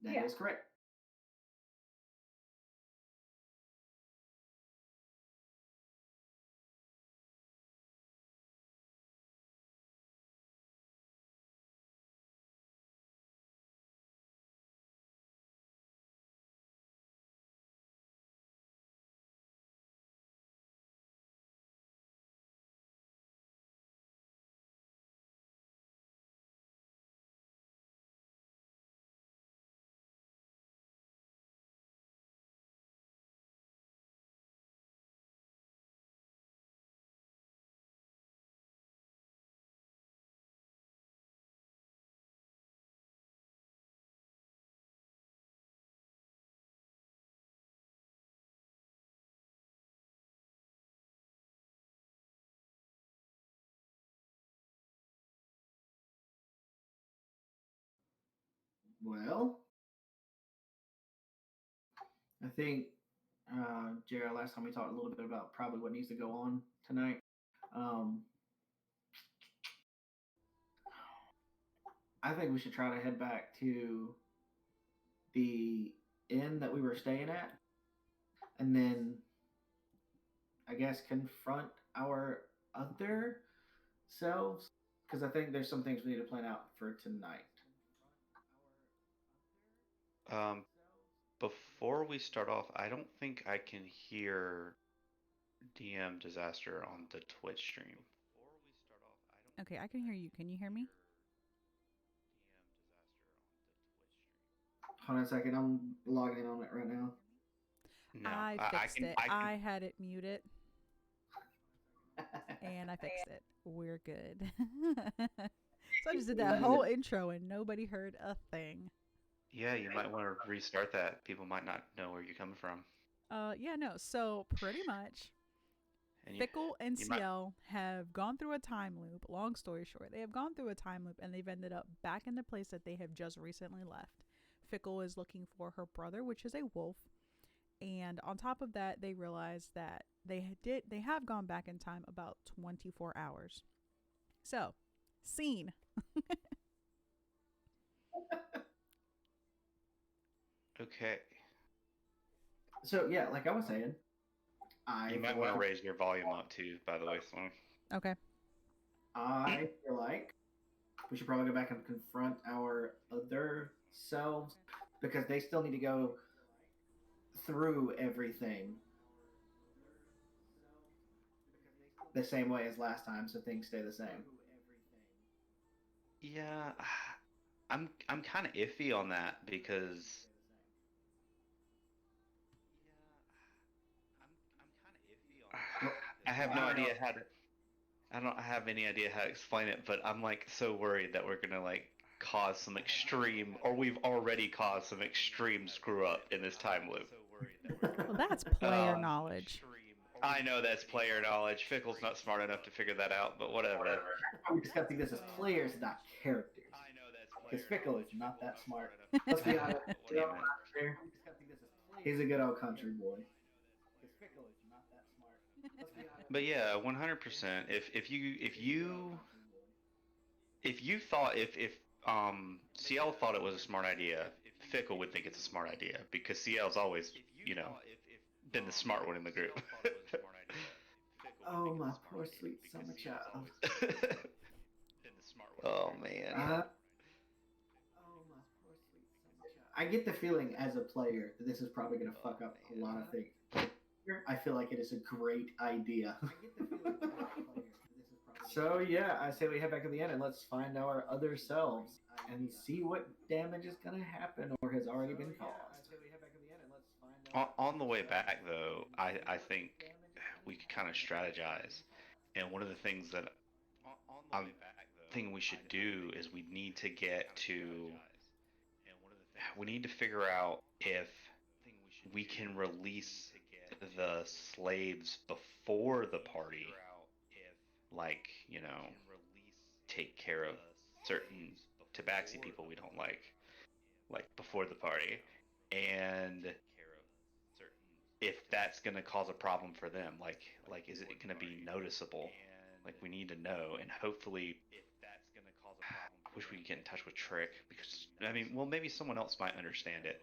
That is correct. Well, I think, Jared, last time we talked a little bit about probably what needs to go on tonight. Um, I think we should try to head back to the inn that we were staying at, and then I guess confront our other selves, because I think there's some things we need to plan out for tonight. Um, Before we start off, I don't think I can hear DM Disaster on the Twitch stream. Okay, I can hear you. Can you hear me? Hold on a second. I'm logging in on it right now. No, I I fixed can. it. I can. I had it muted and I fixed it. We're good. So I just did that whole intro and nobody heard a thing. Yeah, you might want to restart that. People might not know where you're coming from. Yeah, no. So pretty much, And Fickle and you might. CL have gone through a time loop. Long story short, they have gone through a time loop and they've ended up back in the place that they have just recently left. Fickle is looking for her brother, which is a wolf. And on top of that, they realize that they have gone back in time about 24 hours. So, scene. Okay. So yeah, like I was saying, You might want to raise your volume up too, by the way, Sloan. Okay. I feel like we should probably go back and confront our other selves because they still need to go through everything the same way as last time, so things stay the same. Yeah, I'm kind of iffy on that because I have no idea how to. I don't have any idea how to explain it, but I'm like so worried that we're gonna like cause some extreme, or we've already caused some extreme screw up in this time loop. Well, that's player Um, knowledge. I know that's player knowledge. Fickle's not smart enough to figure that out, but whatever. I'm discussing this as players, not characters. Because Fickle is not that smart. Let's be honest. You know, he's a good old country boy. But yeah, 100%. If you thought if CL thought it was a smart idea, Fickle would think it's a smart idea because CL's always, you know, been the smart one in the group. Oh, my poor sweet summer child. Oh man. I get the feeling as a player that this is probably going to fuck up a lot of things. I feel like it is a great idea. So yeah, I say we head back to the end and let's find our other selves and see what damage is going to happen or has already been caused. On the way back though, I think we could kind of strategize. And one of the things that I'm thinking we should do is we need to figure out if we can release the slaves before the party, like, take care of certain tabaxi people we don't like before the party. And if that's going to cause a problem for them, like is it going to be noticeable? Like we need to know, and hopefully wish we could get in touch with Trick because I mean, well, maybe someone else might understand it.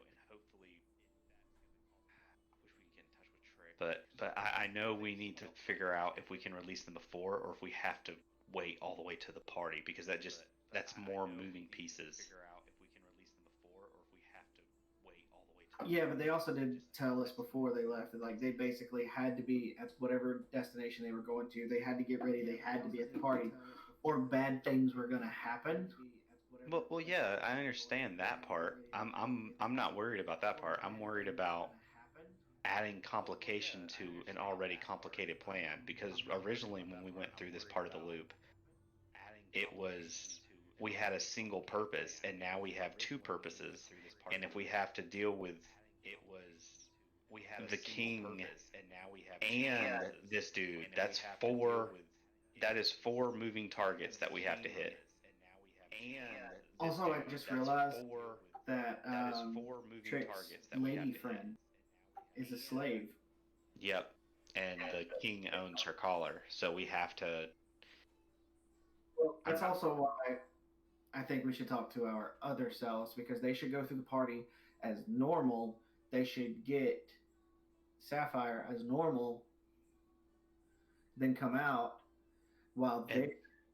But I know we need to figure out if we can release them before or if we have to wait all the way to the party because that's more moving pieces. Yeah, but they also did tell us before they left that like they basically had to be at whatever destination they were going to. They had to get ready. They had to be at the party, or bad things were going to happen. Well, yeah, I understand that part. I'm not worried about that part. I'm worried about adding complication to an already complicated plan because originally when we went through this part of the loop, it was we had a single purpose and now we have two purposes. And if we have to deal with the king and this dude, that is four moving targets that we have to hit. Also, I just realized that Trick's lady friend is a slave. Yep. And the king owns her collar, so we have to. Well, that's also why I think we should talk to our other selves because they should go through the party as normal. They should get Sapphire as normal, then come out while they're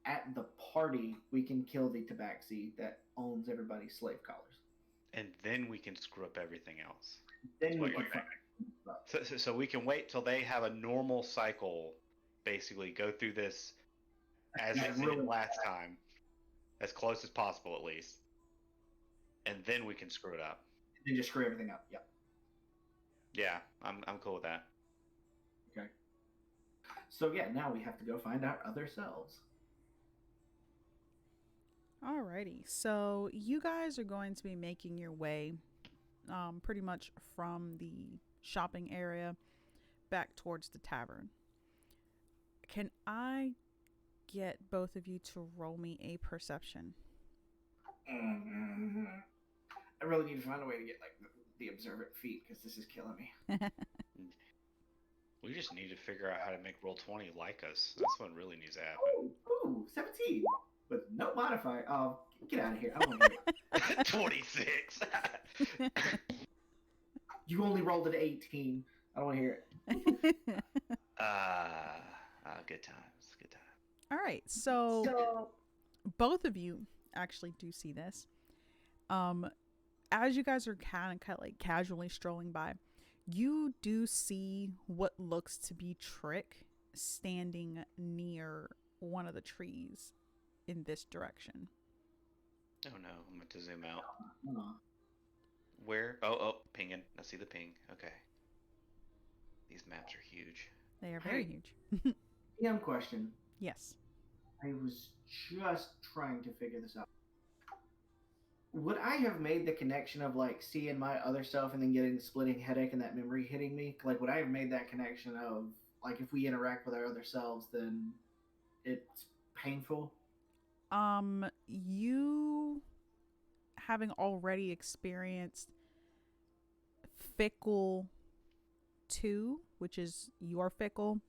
at the party. We can kill the tabaxi that owns everybody's slave collars. And then we can screw up everything else. Then we can so we can wait till they have a normal cycle, basically go through this as it did last time, as close as possible at least, and then we can screw it up. And just screw everything up. Yep. Yeah, I'm cool with that. Okay. So yeah, now we have to go find our other selves. Alrighty, so you guys are going to be making your way pretty much from the shopping area back towards the tavern. Can I get both of you to roll me a perception? Mm-hmm. I really need to find a way to get like the observant feat because this is killing me. We just need to figure out how to make Roll20 like us. That's what really needs to happen. Ooh, 17 with no modifier. Oh, get out of here! I don't want to hear it. 26. You only rolled an 18. I don't want to hear it. Good times. Good times. All right, so both of you actually do see this. As you guys are kind of like casually strolling by, you do see what looks to be Trick standing near one of the trees in this direction. Oh no, I'm going to zoom out. Where? Oh, pinging. I see the ping. Okay. These maps are huge. They are very huge. Question. Yes. I was just trying to figure this out. Would I have made the connection of like seeing my other self and then getting the splitting headache and that memory hitting me? Like, would I have made that connection of like if we interact with our other selves, then it's painful? You having already experienced Fickle 2, which is your Fickle,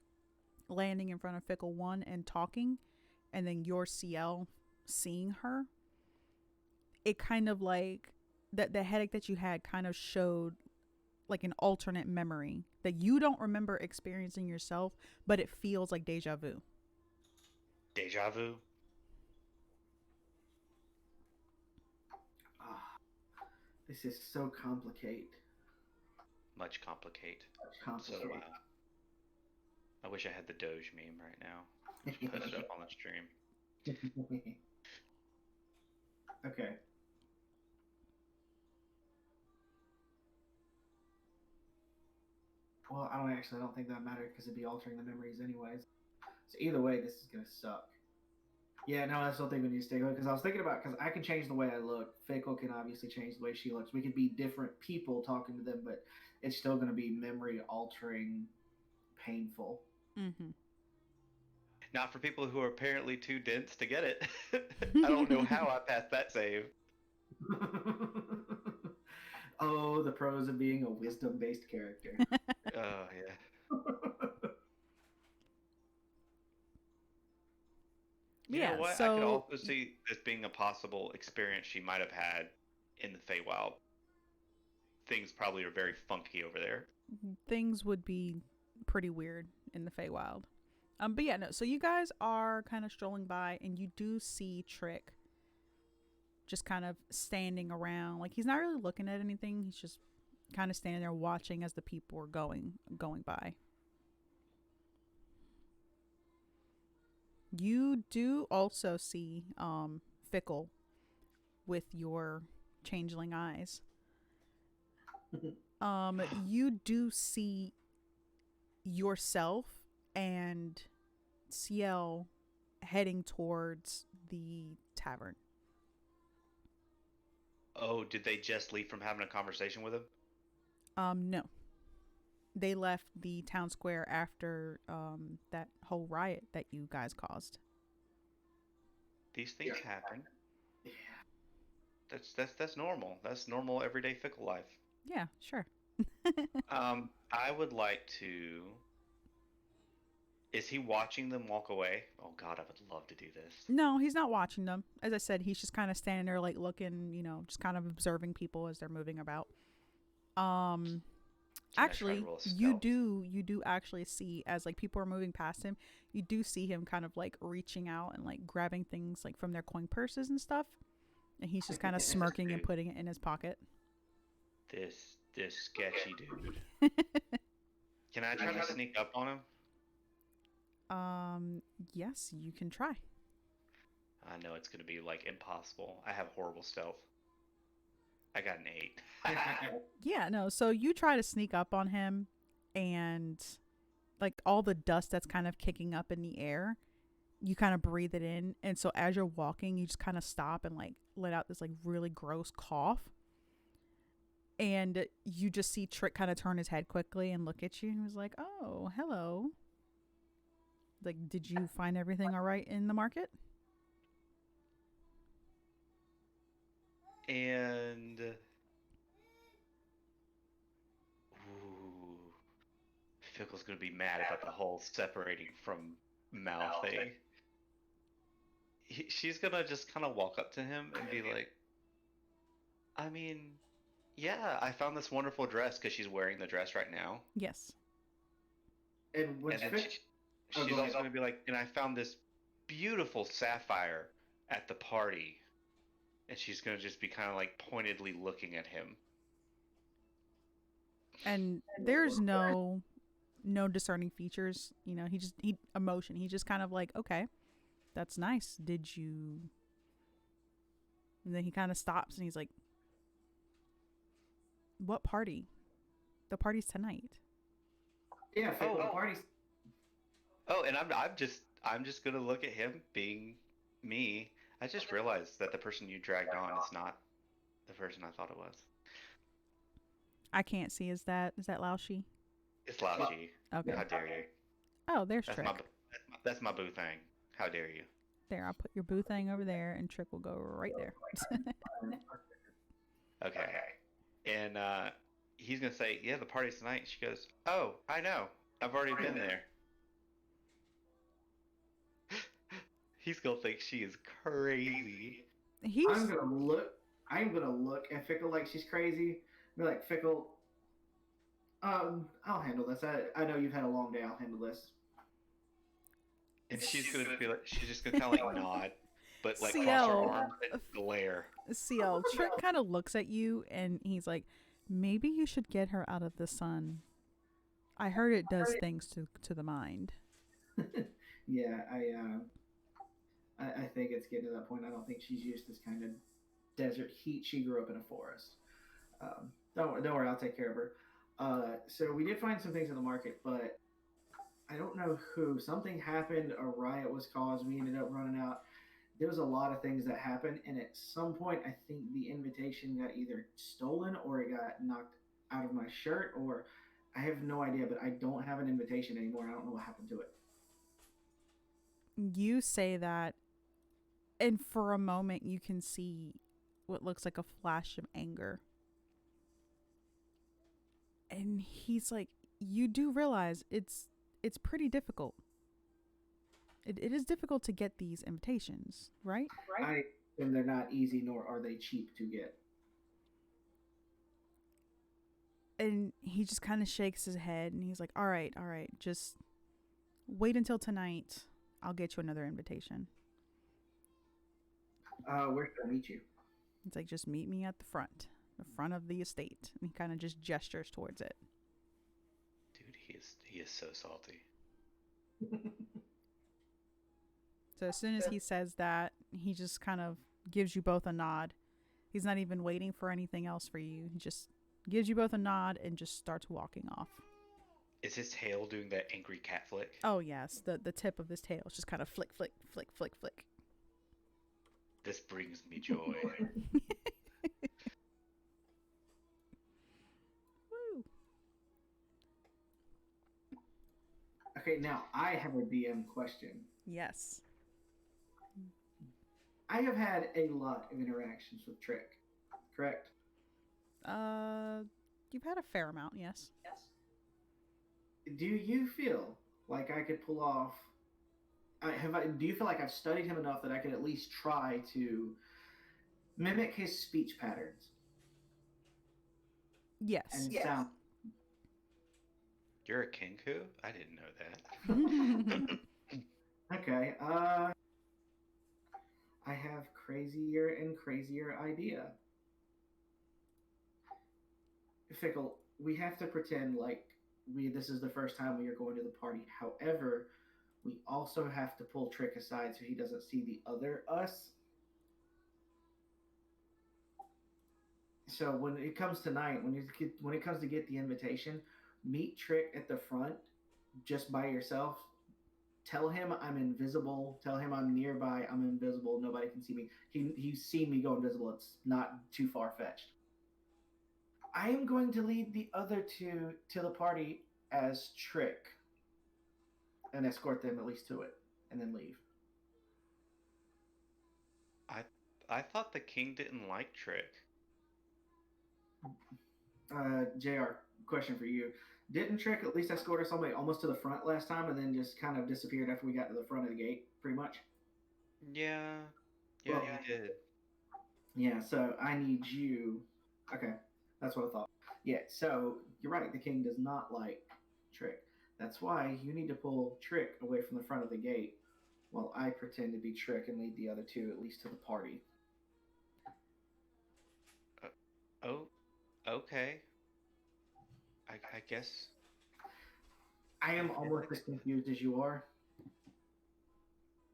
landing in front of Fickle 1 and talking, and then your CL seeing her, it kind of like that the headache that you had kind of showed like an alternate memory that you don't remember experiencing yourself, but it feels like deja vu. Deja vu? This is so complicated. Much complicate. So, I wish I had the Doge meme right now. Just put it up on the stream. Okay. Well, I don't think that matters because it'd be altering the memories anyways. So either way, this is gonna suck. Yeah, no, I still think we need to stay with it because I was thinking about because I can change the way I look. Fickle can obviously change the way she looks. We could be different people talking to them, but it's still going to be memory altering, painful. Mm-hmm. Not for people who are apparently too dense to get it. I don't know how I passed that save. Oh, the pros of being a wisdom-based character. Oh, yeah. You know Yeah, what? I could so also see this being a possible experience she might have had in the Feywild. Things probably are very funky over there. things would be pretty weird in the Feywild. But yeah, no. So you guys are kind of strolling by, and you do see Trick just kind of standing around. Like he's not really looking at anything. He's just kind of standing there watching as the people are going by. You do also see Fickle with your changeling eyes. You do see yourself and Ciel heading towards the tavern. Oh, did they just leave from having a conversation with him? No. They left the town square after that whole riot that you guys caused. These things happen. That's normal. That's normal everyday Fickle life. Yeah, sure. I would like to. Is he watching them walk away? Oh God, I would love to do this. No, he's not watching them. As I said, he's just kind of standing there, like looking, just kind of observing people as they're moving about. Can Actually, I try to roll a you stealth? do actually see as like people are moving past him, you do see him kind of like reaching out and like grabbing things like from their coin purses and stuff, and he's just kind of smirking and putting it in his pocket. This sketchy dude. Can I try to sneak up on him? Yes, you can try. I know it's gonna be like impossible. I have horrible stealth. I got an 8. Yeah, no. So you try to sneak up on him, and like all the dust that's kind of kicking up in the air, you kind of breathe it in, and so as you're walking, you just kind of stop and like let out this like really gross cough. And you just see Trick kind of turn his head quickly and look at you, and he was like, "Oh, hello. Like, did you find everything all right in the market?" And ooh, Fickle's gonna be mad about the whole separating from Mal thing. She's gonna just kind of walk up to him and be like, I mean, yeah, I found this wonderful dress because she's wearing the dress right now. Yes. And when And then Fick, she's also gonna be like, and I found this beautiful sapphire at the party. And she's gonna just be kind of like pointedly looking at him. And there's no discerning features. He emotion. He just kind of like, okay, that's nice. Did you? And then he kind of stops and he's like, "What party? The party's tonight." yeah, Fick, the party's. Oh, and I'm just gonna look at him being me. I just realized that the person you dragged on is not the person I thought it was. I can't see. Is that Laoshi? It's Laoshi. Okay. How dare you? Oh, there's That's Trick. that's my boo thing. How dare you? There, I'll put your boo thing over there, and Trick will go right there. Okay. And he's gonna say, "Yeah, the party's tonight." She goes, "Oh, I know. I've already been there." He's gonna think she is crazy. He's I'm gonna look at Fickle like she's crazy. Be like, Fickle, I'll handle this. I know you've had a long day. I'll handle this. And she's gonna be like, she's just gonna kind of like nod, but like cross her CL. arms and glare. CL. Trick kind of looks at you, and he's like, "Maybe you should get her out of the sun. I heard it does things to the mind." Yeah, I think it's getting to that point. I don't think she's used to this kind of desert heat. She grew up in a forest. Don't worry, I'll take care of her. So we did find some things in the market, but I don't know who. Something happened. A riot was caused. We ended up running out. There was a lot of things that happened, and at some point, I think the invitation got either stolen or it got knocked out of my shirt, or I have no idea. But I don't have an invitation anymore. I don't know what happened to it. You say that, and for a moment, you can see what looks like a flash of anger. And he's like, "You do realize it's pretty difficult. it is difficult to get these invitations, right? I and they're not easy nor are they cheap to get. And he just kind of shakes his head and he's like, all right, just wait until tonight. I'll get you another invitation. Where should I meet you? It's like, just meet me at the front of the estate. And he kind of just gestures towards it. Dude, he is so salty. So as soon as he says that, he just kind of gives you both a nod. He's not even waiting for anything else for you. He just gives you both a nod and just starts walking off. Is his tail doing that angry cat flick? Oh, yes. The tip of his tail is just kind of flick, flick, flick, flick, flick. This brings me joy. Woo. Okay, now I have a DM question. Yes. I have had a lot of interactions with Trick, correct? You've had a fair amount, yes. Do you feel like I could pull off? Do you feel like I've studied him enough that I could at least try to mimic his speech patterns Yes. and sound? You're a kinku? I didn't know that. Okay. I have crazier and crazier idea. Fickle, we have to pretend like this is the first time we are going to the party. However, we also have to pull Trick aside so he doesn't see the other us. So when it comes tonight, when it comes to get the invitation, meet Trick at the front, just by yourself. Tell him I'm invisible. Tell him I'm nearby. I'm invisible. Nobody can see me. He's seen me go invisible. It's not too far fetched. I am going to lead the other two to the party as Trick and escort them at least to it, and then leave. I thought the king didn't like Trick. JR, question for you. Didn't Trick at least escort us almost to the front last time and then just kind of disappeared after we got to the front of the gate, pretty much? Yeah. Well, he did. Yeah, so I need you. Okay, that's what I thought. Yeah, so you're right. The king does not like Trick. That's why you need to pull Trick away from the front of the gate while I pretend to be Trick and lead the other two at least to the party. Oh, okay. I guess. I am almost as confused as you are.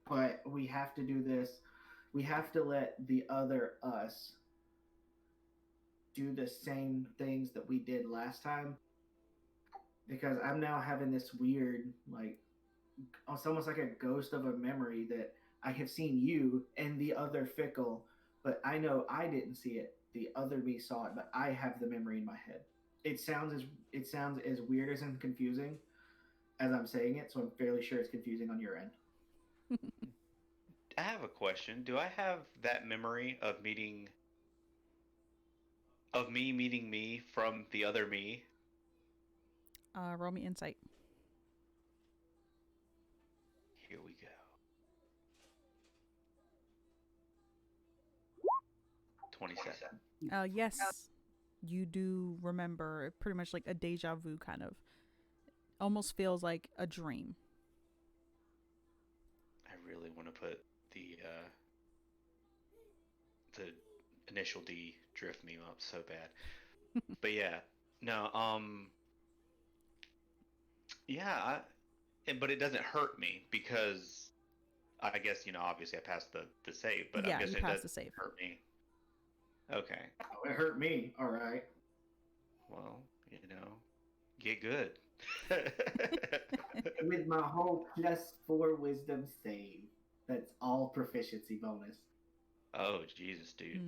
But we have to do this. We have to let the other us do the same things that we did last time. Because I'm now having this weird, like, it's almost like a ghost of a memory that I have seen you and the other Fickle, but I know I didn't see it. The other me saw it, but I have the memory in my head. It sounds as weird as and confusing as I'm saying it, so I'm fairly sure it's confusing on your end. I have a question. Do I have that memory of me meeting me from the other me? Roll me insight. Here we go. 27. Yes, you do remember pretty much like a deja vu kind of. Almost feels like a dream. I really want to put the initial D drift meme up so bad. But yeah, no, yeah, but it doesn't hurt me because I guess, obviously I passed the save, but Yeah, I guess you it passed doesn't the save. hurt me. Okay. Oh, it hurt me. All right. Well, get good. With my whole +4 wisdom save, that's all proficiency bonus. Oh, Jesus, dude.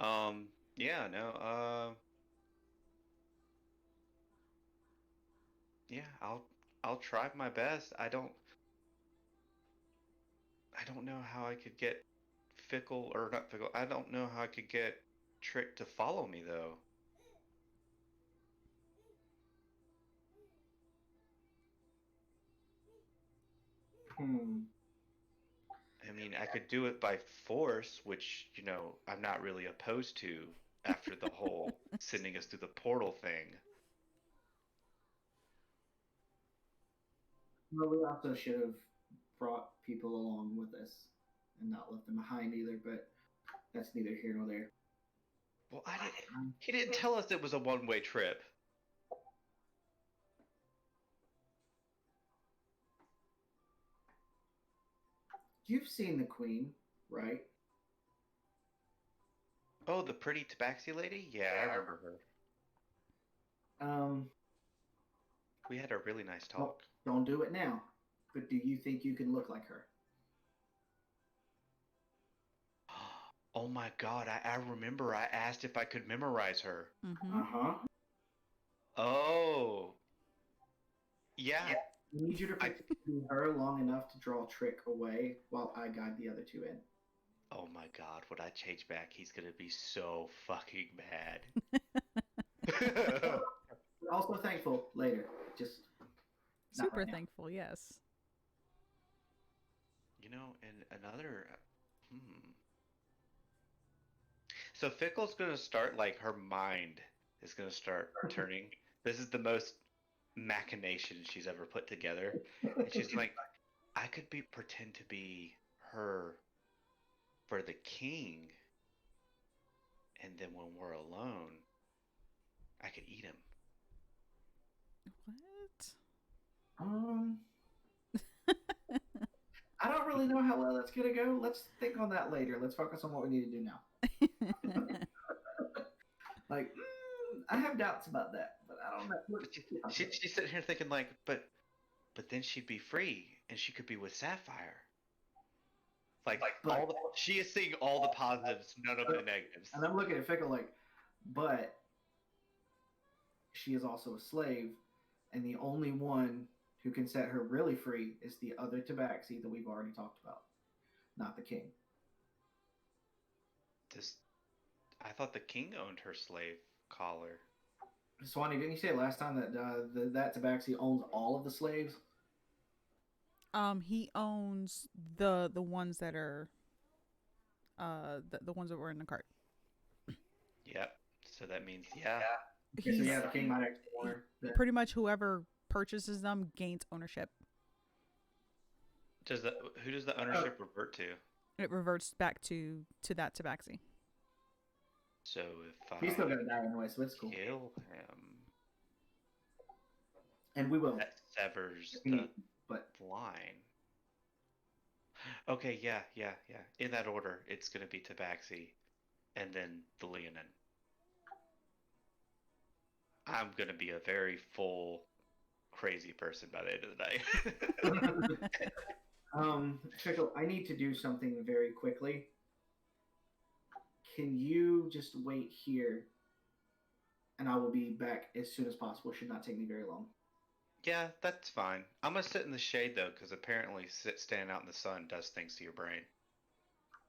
Mm. Yeah, no, yeah, I'll try my best. I don't know how I could get Fickle, or not Fickle. I don't know how I could get Trick to follow me though. Hmm. I mean, I could do it by force, which, I'm not really opposed to after the whole sending us through the portal thing. Well, we also should have brought people along with us and not left them behind either, but that's neither here nor there. Well, he didn't tell us it was a one-way trip. You've seen the Queen, right? Oh, the pretty tabaxi lady? Yeah, I remember her. Um, We had a really nice well, talk. don't do it now. But do you think you can look like her? Oh my God, I remember I asked if I could memorize her. Mm-hmm. Uh huh. Oh, yeah. I need you to I, pretend to be her long enough to draw Trick away while I guide the other two in. oh my God, when I change back, he's gonna be so fucking mad. Also thankful later. Just not Super right now. thankful, yes. And another, So Fickle's gonna start like her mind is gonna start turning. This is the most machination she's ever put together, and she's like, I could pretend to be her for the king, and then when we're alone, I could eat him. What? I don't really know how well that's gonna go. Let's think on that later. Let's focus on what we need to do now. Like, I have doubts about that, but I don't know. She's sitting here thinking like, but then she'd be free, and she could be with Sapphire. Like she is seeing all the positives, none of the negatives. And I'm looking at Fickle like, but she is also a slave, and the only one who can set her really free is the other Tabaxi that we've already talked about, not the king. I thought the king owned her slave collar. Swanee, didn't you say last time that that Tabaxi owns all of the slaves? He owns the ones that are the ones that were in the cart. Yep. So that means yeah. Okay, so yeah, the king might actually own her. Pretty much whoever purchases them gains ownership. Who does the ownership revert to? It reverts back to that Tabaxi. So if he's still gonna die anyway, so it's cool. Kill him, and we will. That severs the line. Okay, yeah. In that order, it's gonna be Tabaxi, and then the Leonin. I'm gonna be a very full, crazy person by the end of the day. Fickle, I need to do something very quickly. Can you just wait here, and I will be back as soon as possible. Should not take me very long. Yeah, that's fine. I'm gonna sit in the shade though, because apparently standing out in the sun does things to your brain.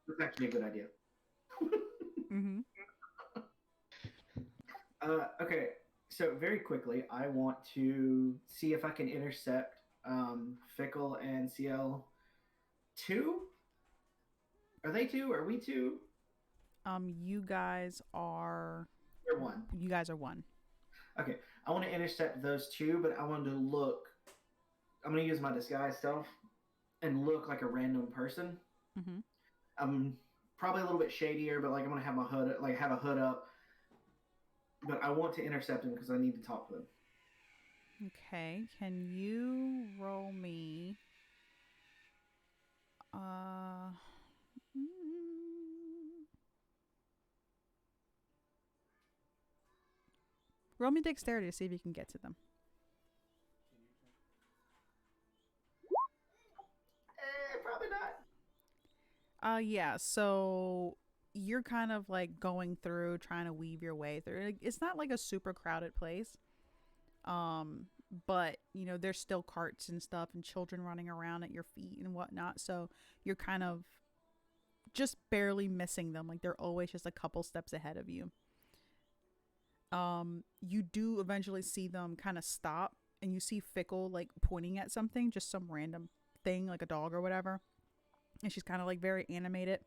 That's actually a good idea. Mm-hmm. Okay, so very quickly, I want to see if I can intercept Fickle and CL2. Are they two? Are we two? You guys are. You're one. You guys are one. Okay, I want to intercept those two, but I want to look. I'm going to use my disguise stuff and look like a random person. Mm-hmm. I'm probably a little bit shadier, but like I'm going to have my hood, like have a hood up. But I want to intercept them because I need to talk to them. Okay, can you roll me? Roll me dexterity to see if you can get to them. Probably not. Yeah. So you're kind of like going through, trying to weave your way through. It's not like a super crowded place. But there's still carts and stuff and children running around at your feet and whatnot. So you're kind of just barely missing them. Like they're always just a couple steps ahead of you. You do eventually see them kind of stop, and you see Fickle like pointing at something, just some random thing, like a dog or whatever. And she's kind of like very animated.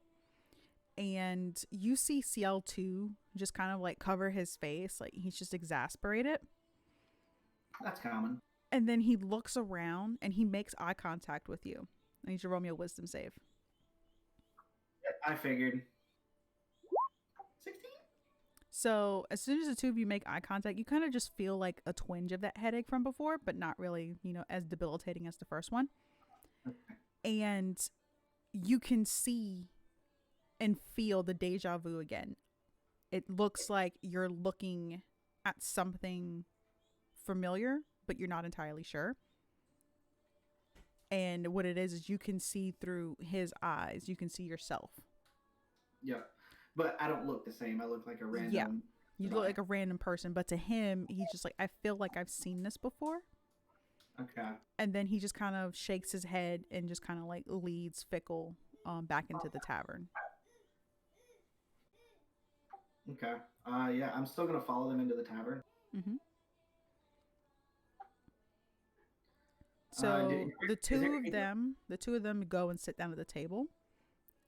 And you see CL2 just kind of like cover his face, like he's just exasperated. That's common. And then he looks around and he makes eye contact with you. I need you to roll me a wisdom save. I figured. 16? So as soon as the two of you make eye contact, you kind of just feel like a twinge of that headache from before, but not really, as debilitating as the first one. And you can see and feel the deja vu again. It looks like you're looking at something familiar, but you're not entirely sure. And what it is you can see through his eyes. You can see yourself. Yeah. But I don't look the same. I look like a random. Yeah. You look like a random person, but to him, he's just like, I feel like I've seen this before. Okay. And then he just kind of shakes his head and just kind of like leads Fickle back into the tavern. Okay. Yeah, I'm still gonna follow them into the tavern. Mm-hmm. So the two of them go and sit down at the table,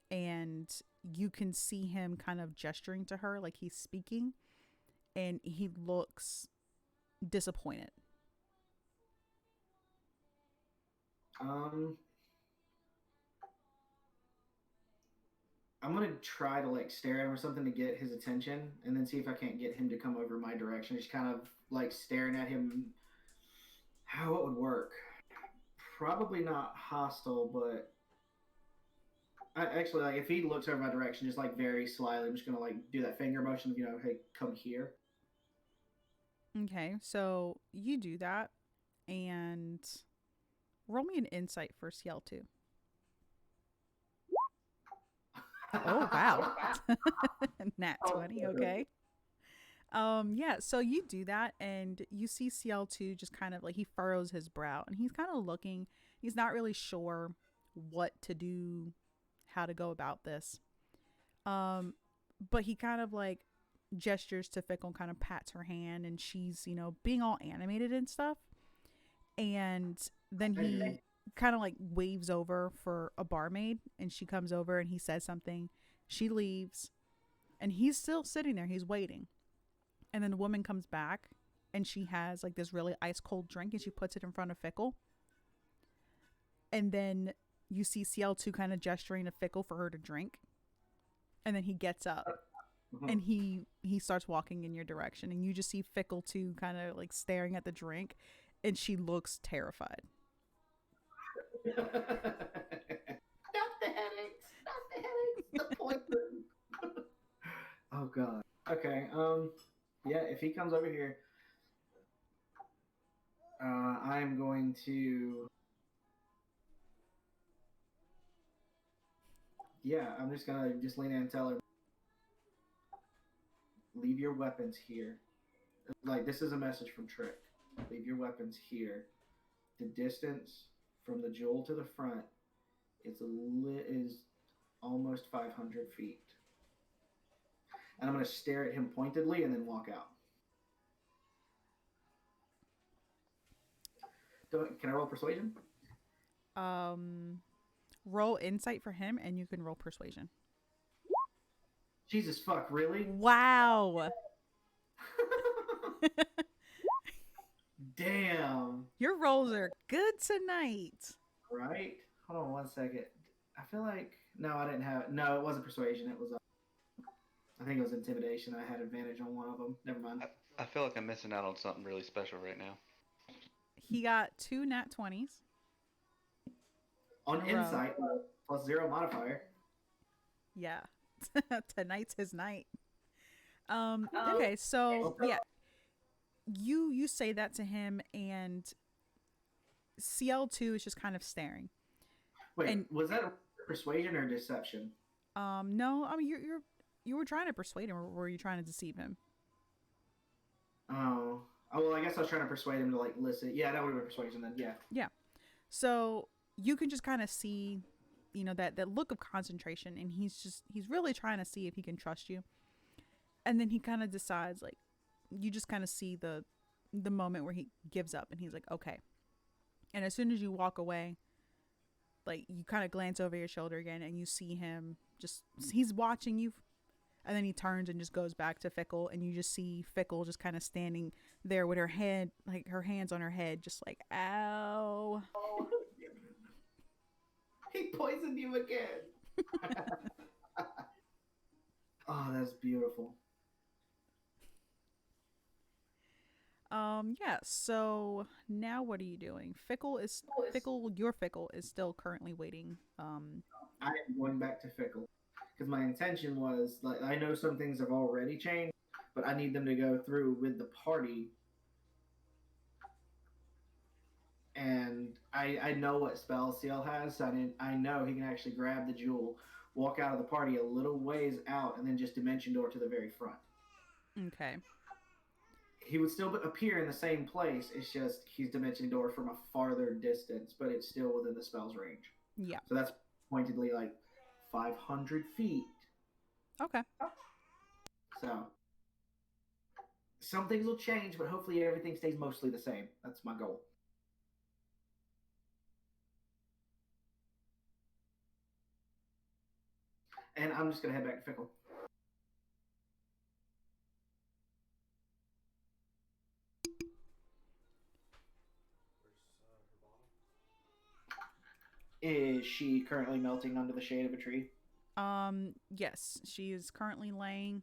and you can see him kind of gesturing to her like he's speaking, and he looks disappointed. I'm gonna try to like stare at him or something to get his attention, and then see if I can't get him to come over my direction. Just kind of like staring at him. How it would work? Probably not hostile, but I actually like if he looks over my direction, just like very slyly, I'm just gonna like do that finger motion of hey, come here. Okay, so you do that, and roll me an insight for CL2. Oh wow. Nat 20, okay. Yeah, so you do that and you see CL2 just kind of like he furrows his brow and he's kind of looking, he's not really sure what to do, how to go about this. But he kind of like gestures to Fickle and kind of pats her hand, and she's, being all animated and stuff. And then he kind of like waves over for a barmaid, and she comes over and he says something. She leaves and he's still sitting there. He's waiting. And then the woman comes back and she has like this really ice cold drink and she puts it in front of Fickle. And then you see CL2 kind of gesturing to Fickle for her to drink. And then he gets up and he starts walking in your direction. And you just see Fickle 2 kind of like staring at the drink, and she looks terrified. Stop the headaches. Stop the headaches. The poison. Oh god. Okay. Yeah, if he comes over here, I'm going to. Yeah, I'm just gonna lean in and tell her, leave your weapons here. Like, this is a message from Trick. Leave your weapons here. The distance from the jewel to the front is almost 500 feet. And I'm going to stare at him pointedly and then walk out. Can I roll persuasion? Roll insight for him, and you can roll persuasion. Jesus fuck, really? Wow. Damn. Your rolls are good tonight. Right? Hold on 1 second. I feel like I didn't have. No, it wasn't persuasion. It was. I think it was intimidation. I had advantage on one of them. Never mind. I feel like I'm missing out on something really special right now. He got 2 nat 20s. On insight, plus 0 modifier. Yeah. Tonight's his night. Okay, so yeah. You say that to him, and CL2 is just kind of staring. Wait, and, was that persuasion or deception? No, I mean you were trying to persuade him, or were you trying to deceive him? Oh, well, I guess I was trying to persuade him to like listen. Yeah, that would have been persuasion then. Yeah. Yeah. So you can just kind of see, that look of concentration, and he's really trying to see if he can trust you. And then he kind of decides, like, you just kind of see the moment where he gives up, and he's like, okay. And as soon as you walk away, like you kind of glance over your shoulder again and you see him just he's watching you, and then he turns and just goes back to Fickle, and you just see Fickle just kind of standing there with her head, like her hands on her head, just like ow. He poisoned you again. Oh, that's beautiful. Yeah, so now what are you doing? Your Fickle is still currently waiting. I am going back to Fickle because my intention was like I know some things have already changed, but I need them to go through with the party. And I know what spell Seal has, so I know he can actually grab the jewel, walk out of the party a little ways out, and then just dimension door to the very front. Okay. He would still appear in the same place. It's just he's dimension door from a farther distance, but it's still within the spell's range. Yeah. So that's pointedly like 500 feet. Okay. So some things will change, but hopefully everything stays mostly the same. That's my goal. And I'm just gonna head back to Fickle. Is she currently melting under the shade of a tree? Yes, she is currently laying.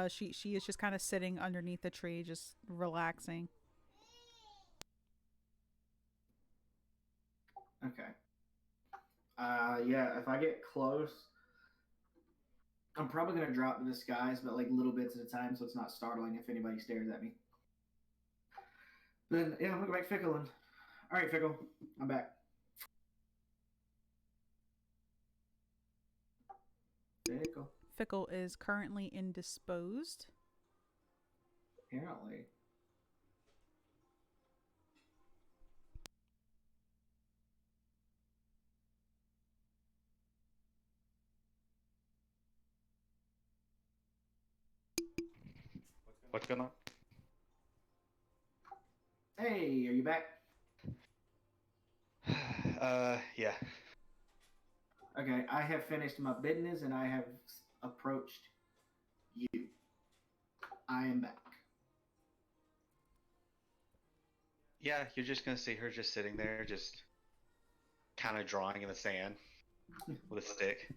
She is just kind of sitting underneath the tree, just relaxing. Okay. Yeah, if I get close, I'm probably gonna drop the disguise, but like little bits at a time, so it's not startling if anybody stares at me. Then yeah, I'm gonna go back Fickle and all right, Fickle, I'm back. Fickle. Fickle is currently indisposed. Apparently. What's going on? Hey, are you back? Yeah. Okay, I have finished my business and I have approached you. I am back. Yeah, you're just gonna see her just sitting there, just kind of drawing in the sand with a stick.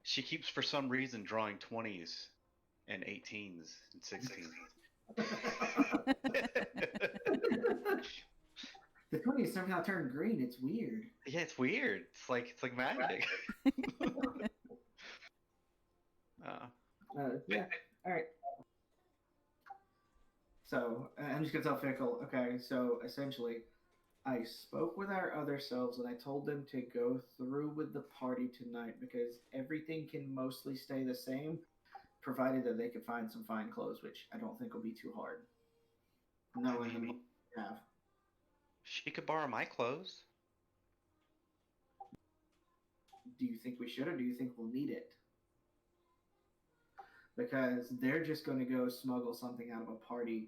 She keeps, for some reason, drawing 20s and 18s and 16s. The 20s somehow turned green. It's weird. Yeah, it's weird. It's like magic. Yeah. All right. So I'm just gonna tell Fickle. Okay. So essentially, I spoke with our other selves and I told them to go through with the party tonight because everything can mostly stay the same, provided that they can find some fine clothes, which I don't think will be too hard. Knowing the money we have. She could borrow my clothes. Do you think we should, or do you think we'll need it? Because they're just going to go smuggle something out of a party.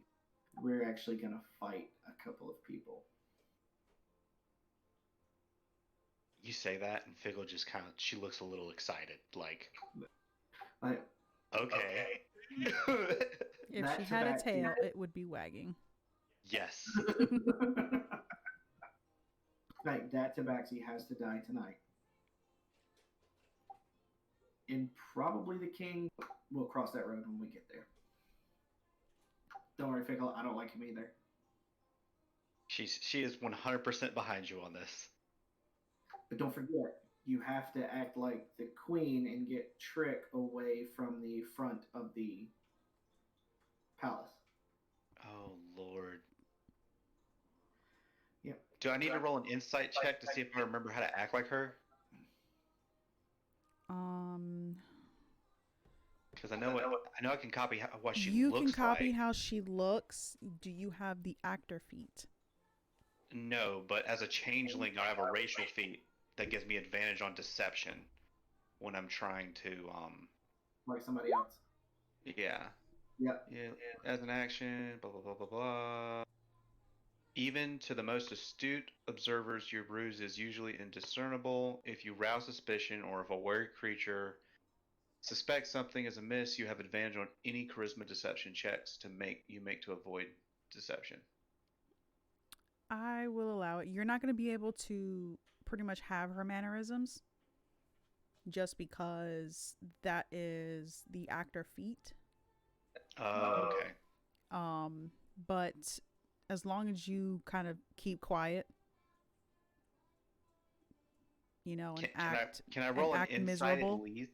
We're actually going to fight a couple of people. You say that, and Fickle just she looks a little excited, like okay. If she had a tail, it would be wagging. Yes. Like, that Tabaxi has to die tonight. And probably the king will cross that road when we get there. Don't worry, Fickle, I don't like him either. She is 100% behind you on this. But don't forget, you have to act like the queen and get Trick away from the front of the palace. Oh, Lord. Yep. Do I need to roll an insight check to see if I remember how to act like her? Because I know I can copy what she looks like. You can copy how she looks. Do you have the actor feat? No, but as a changeling, I have a racial feat that gives me advantage on deception when I'm trying to like somebody else. Yeah. Yep. Yeah. As an action, blah blah blah blah blah. Even to the most astute observers, your ruse is usually indiscernible. If you rouse suspicion or if a wary creature suspects something is amiss, you have advantage on any charisma deception checks make to avoid deception. I will allow it. You're not going to be able to pretty much have her mannerisms just because that is the actor feat. Oh, okay. Um, but as long as you kind of keep quiet, and Can I and roll an act insight at miserable. least?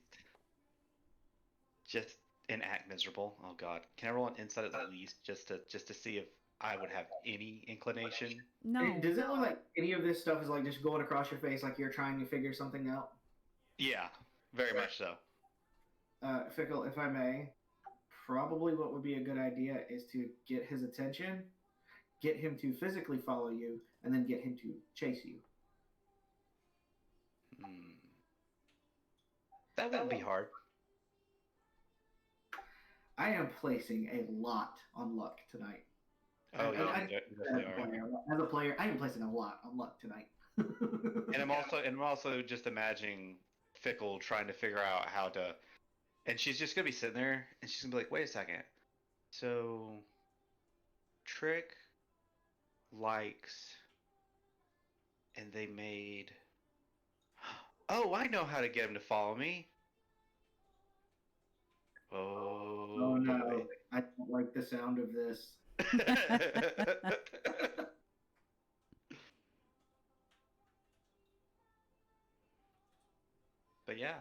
Just an act miserable. Oh God, can I roll an insight at least just to see if I would have any inclination? No. Does it look like any of this stuff is like just going across your face, like you're trying to figure something out? Yeah, very much so. Fickle, if I may, probably what would be a good idea is to get his attention, get him to physically follow you, and then get him to chase you. Hmm. That wouldn't be hard. I am placing a lot on luck tonight. Oh, you definitely are. As a player, I am placing a lot on luck tonight. And I'm also just imagining Fickle trying to figure out how to, and she's just gonna be sitting there, and she's gonna be like, "Wait a second, so Trick likes, and they made. Oh, I know how to get him to follow me. Oh Oh no, boy." I don't like the sound of this. But yeah,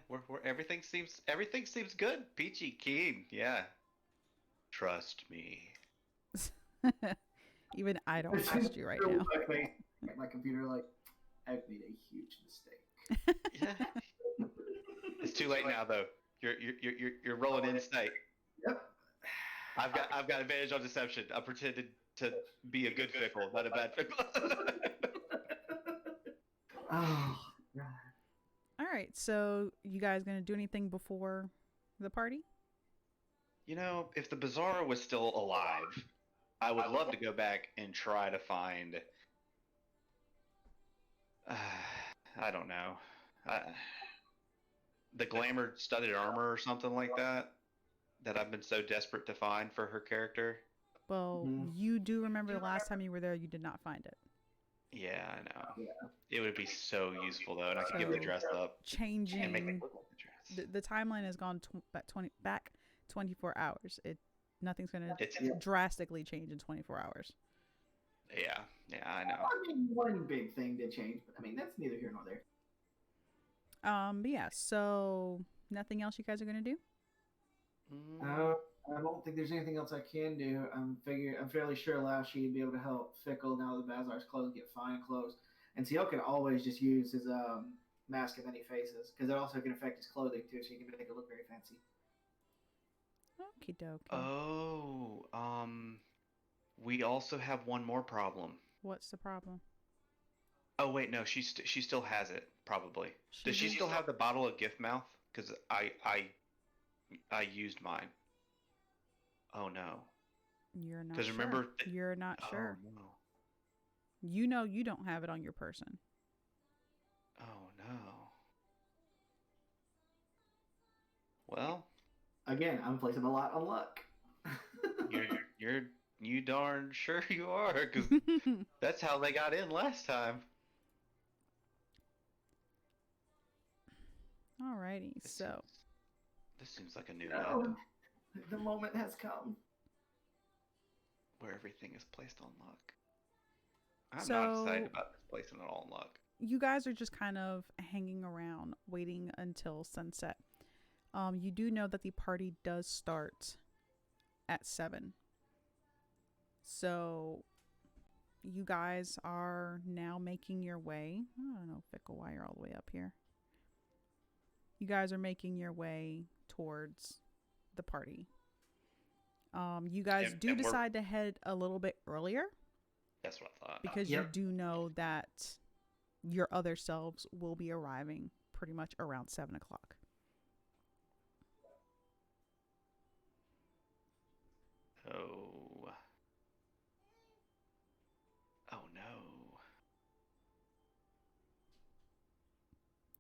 we're everything seems good. Peachy keen, yeah. Trust me. Even I don't trust you right now. My computer, like, I've made a huge mistake. Yeah. It's too late now, though. You're rolling insight. Yep. I've got advantage on deception. I pretended to be a good Fickle, not a bad Fickle. Oh. All right. So, you guys going to do anything before the party? If the Bazaar was still alive, I would love to go back and try to find. I don't know. The glamour studded armor or something like that I've been so desperate to find for her character. Well, you do remember the last time you were there, you did not find it. Yeah, I know. Yeah. It would be so useful though, and I could give the dress up Changing and make it look like the dress. the timeline has gone back 24 hours. Nothing's going It's to drastically change in 24 hours. yeah, I know. I mean, one big thing did change, but I mean that's neither here nor there. But yeah, so nothing else you guys are gonna do? I don't think there's anything else I can do. I'm fairly sure Lashy would be able to help Fickle now that Bazar's clothes get fine clothes. And Seal can always just use his mask of many faces because it also can affect his clothing too, so you can make it look very fancy. Okie dokie. Oh, we also have one more problem. What's the problem? Oh wait, no, she still has it probably. Does she still have the bottle of gift mouth? Because I used mine. Oh no. You're not. Because remember, you're not sure. Oh no. You don't have it on your person. Oh no. Well. Again, I'm placing a lot on luck. You darn sure you are, because that's how they got in last time. Alrighty, This seems like a new item. The moment has come. Where everything is placed on luck. I'm not excited about this placing it all on luck. You guys are just kind of hanging around, waiting until sunset. You do know that the party does start at 7. So you guys are now making your way. I don't know, Fickle, why you're all the way up here. You guys are making your way towards the party. You guys decide to head a little bit earlier. That's what I thought. Because you do know that your other selves will be arriving pretty much around 7 o'clock. Oh.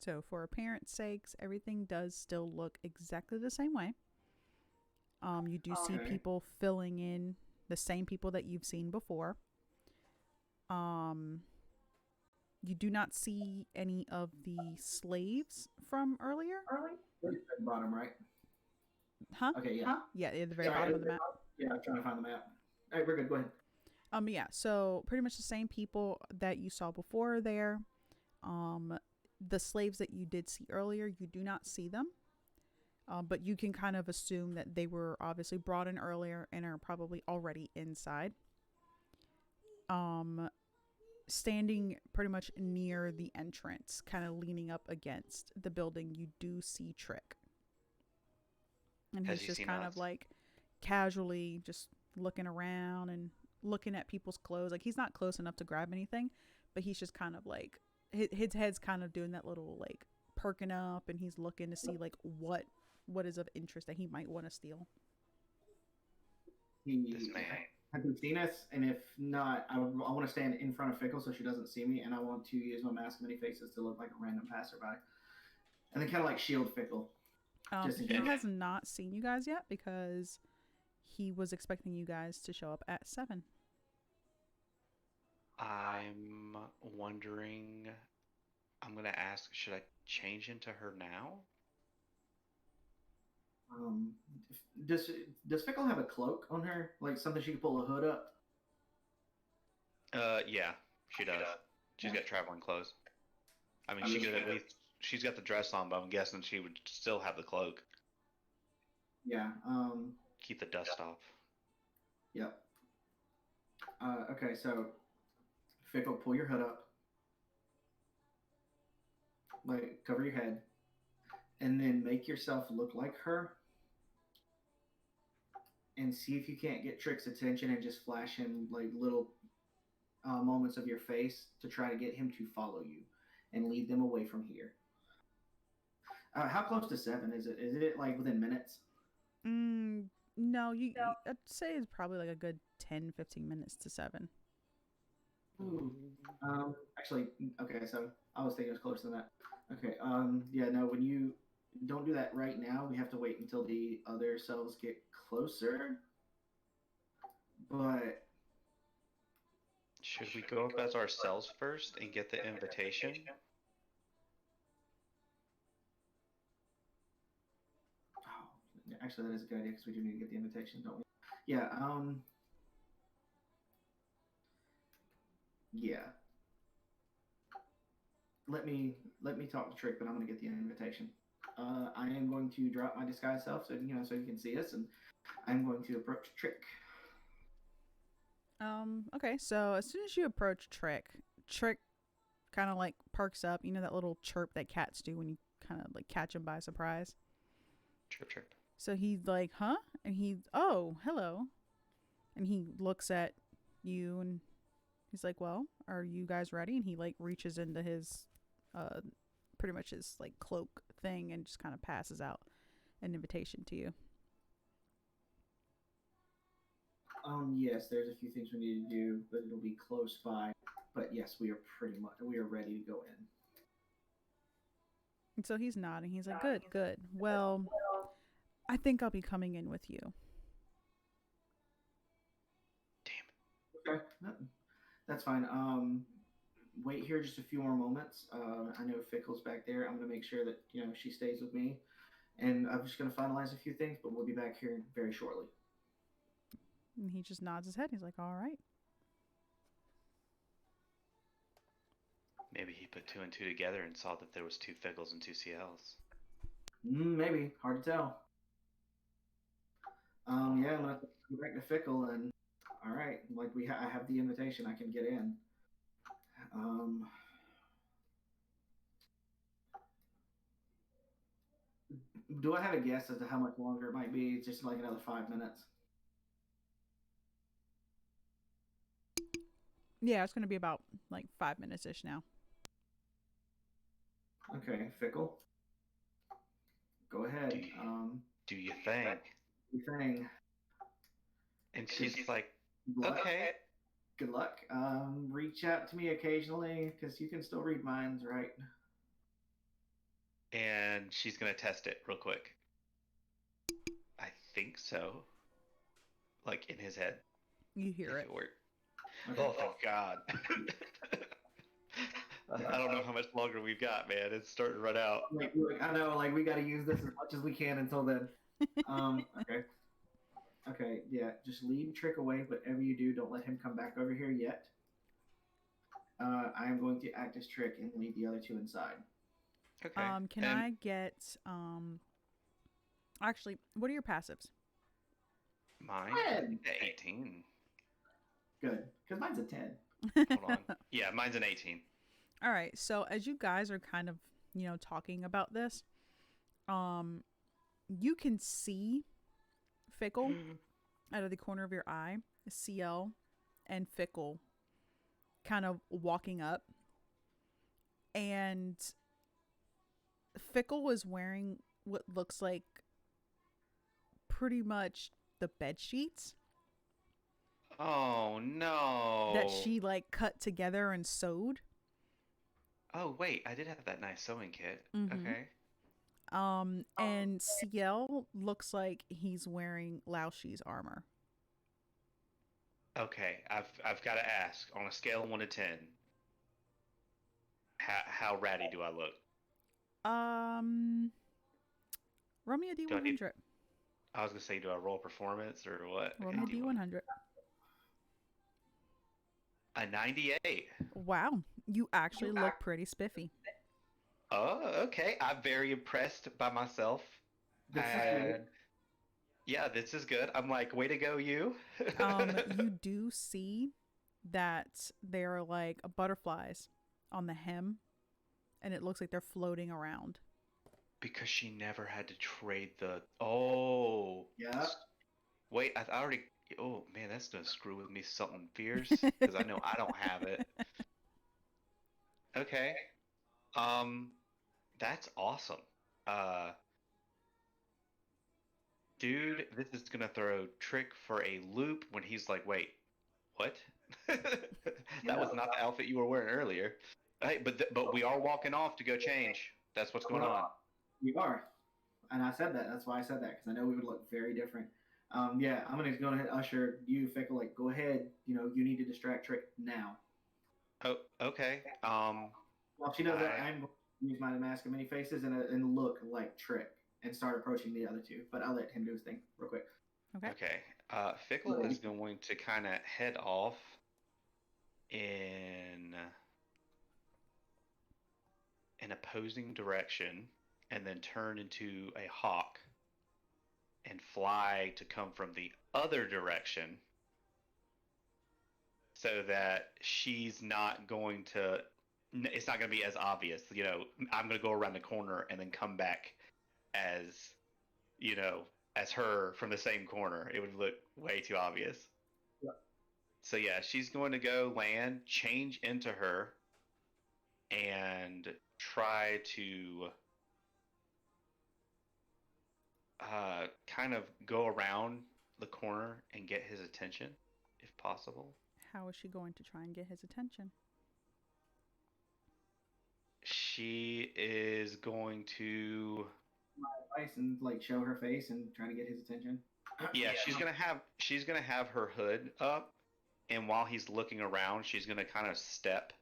So, for appearance sakes, everything does still look exactly the same way. You do see Okay. people filling in the same people that you've seen before. Um, you do not see any of the slaves from earlier. Bottom right. Huh? Okay, yeah. Yeah, at the very Sorry. bottom of the map. Yeah, I'm trying to find the map. All right, we're good. Go ahead. Yeah, so pretty much the same people that you saw before are there. Um, the slaves that you did see earlier, you do not see them. But you can kind of assume that they were obviously brought in earlier and are probably already inside. Um, Standing pretty much near the entrance, kind of leaning up against the building, you do see Trick. And Has he's he just seen kind us? of like casually just looking around and looking at people's clothes. Like he's not close enough to grab anything, but he's just kind of like his head's kind of doing that little like perking up, and he's looking to see like what is of interest that he might want to steal. He This man. hasn't seen us, and if not, I want to stand in front of Fickle so she doesn't see me, and I want to use my mask of many faces to look like a random passerby, and then kind of like shield Fickle, just in He case. has not seen you guys yet because he was expecting you guys to show up at 7. I'm wondering. I'm gonna ask. Should I change into her now? Um, does Fickle have a cloak on her, like something she can pull a hood up? Yeah, she does. She's Yeah. got traveling clothes. I mean, I she mean, could at least. She's got the dress on, but I'm guessing she would still have the cloak. Yeah. Keep the dust off. Yep. Okay, so Fickle, pull your hood up, like cover your head, and then make yourself look like her, and see if you can't get Trick's attention and just flash him like little moments of your face to try to get him to follow you and lead them away from here. How close to 7 is it? Is it like within minutes? No, I'd say it's probably like a good 10-15 minutes to 7. Ooh. Actually, okay. So I was thinking it was closer than that. Okay. Yeah. No. When you don't do that right now, we have to wait until the other cells get closer. But Should we go up as ourselves first and get the invitation? oh, actually, that is a good idea because we do need to get the invitation, don't we? Yeah. Yeah. Let me talk to Trick, but I'm gonna get the invitation. I am going to drop my disguise self so so you can see us, and I'm going to approach Trick. Okay, so as soon as you approach Trick kind of like perks up. You know that little chirp that cats do when you kind of like catch them by surprise. Chirp, chirp. So he's like, "Huh?" And "Oh, hello." And he looks at you and he's like, "Well, are you guys ready?" And he like reaches into his uh pretty much his like cloak thing and just kind of passes out an invitation to you. Yes, there's a few things we need to do, but it'll be close by. But yes, we are ready to go in. And so he's nodding. He's like, "Good, good. Well, I think I'll be coming in with you." Damn. Okay, that's fine. Wait here just a few more moments. I know Fickle's back there. I'm gonna make sure that she stays with me, and I'm just gonna finalize a few things. But we'll be back here very shortly. And he just nods his head. He's like, "All right." Maybe he put 2 and 2 together and saw that there was 2 Fickles and 2 CLs. Maybe hard to tell. Yeah, I'm gonna go back to Fickle, and all right, like I have the invitation. I can get in. Um, do I have a guess as to how much longer it might be? It's just like another 5 minutes. Yeah, it's gonna be about like 5 minutes ish now. Okay, Fickle. Go ahead. Do you think? Thing. And she's like, Good luck. okay. Good luck. Reach out to me occasionally because you can still read minds, right? and she's gonna test it real quick. I think so. Like in his head. You hear If it. it worked. Okay. Oh, thank God. I don't know how much longer we've got, man. It's starting to run out. I know, like, we got to use this as much as we can until then. Okay. Okay, yeah. Just lead Trick away. Whatever you do, don't let him come back over here yet. I am going to act as Trick and lead the other two inside. Okay. Can I get actually, what are your passives? Mine? 10. 18. Good, because mine's a 10. Hold on. Yeah, mine's an 18. All right. So as you guys are kind of, talking about this, you can see Fickle out of the corner of your eye, CL and Fickle kind of walking up. And Fickle was wearing what looks like pretty much the bed sheets Oh, no. that she like cut together and sewed. Oh, wait. I did have that nice sewing kit. Mhm. Okay. And CL looks like he's wearing Laoshi's armor. Okay. I've got to ask, on a scale of 1 to 10, how ratty do I look? Roll me a Do I need- D100. I was going to say, do I roll performance or what? Roll Okay, me a D100. A 98. Wow, you actually look pretty spiffy. Oh, okay. I'm very impressed by myself. This is And good. yeah, this is good. I'm like, way to go, you. You do see that there are like butterflies on the hem, and it looks like they're floating around. Because she never had to trade the. Oh. Yeah. Wait, I already. Oh man, that's gonna screw with me something fierce because I know I don't have it. Okay. Um, that's awesome. Uh, dude, this is gonna throw Trick for a loop when he's like, wait, what? That was not the outfit you were wearing earlier. Hey, but we are walking off to go change. That's what's going on. We are. And I said that. That's why I said that, because I know we would look very different. Yeah, I'm going to go ahead and usher you, Fickle. Like, go ahead. You need to distract Trick now. Oh, okay. While she does that, I'm going to use my mask of many faces and look like Trick and start approaching the other two. But I'll let him do his thing real quick. Okay. Fickle is going to kind of head off in an opposing direction and then turn into a hawk and fly to come from the other direction so that she's not going to. It's not going to be as obvious. I'm going to go around the corner and then come back as, as her from the same corner. It would look way too obvious. Yeah. So yeah, she's going to go land, change into her, and try to kind of go around the corner and get his attention, if possible. How is she going to try and get his attention? She is going to. Advice and like show her face and try to get his attention. Yeah, she's gonna have her hood up, and while he's looking around, she's gonna kind of step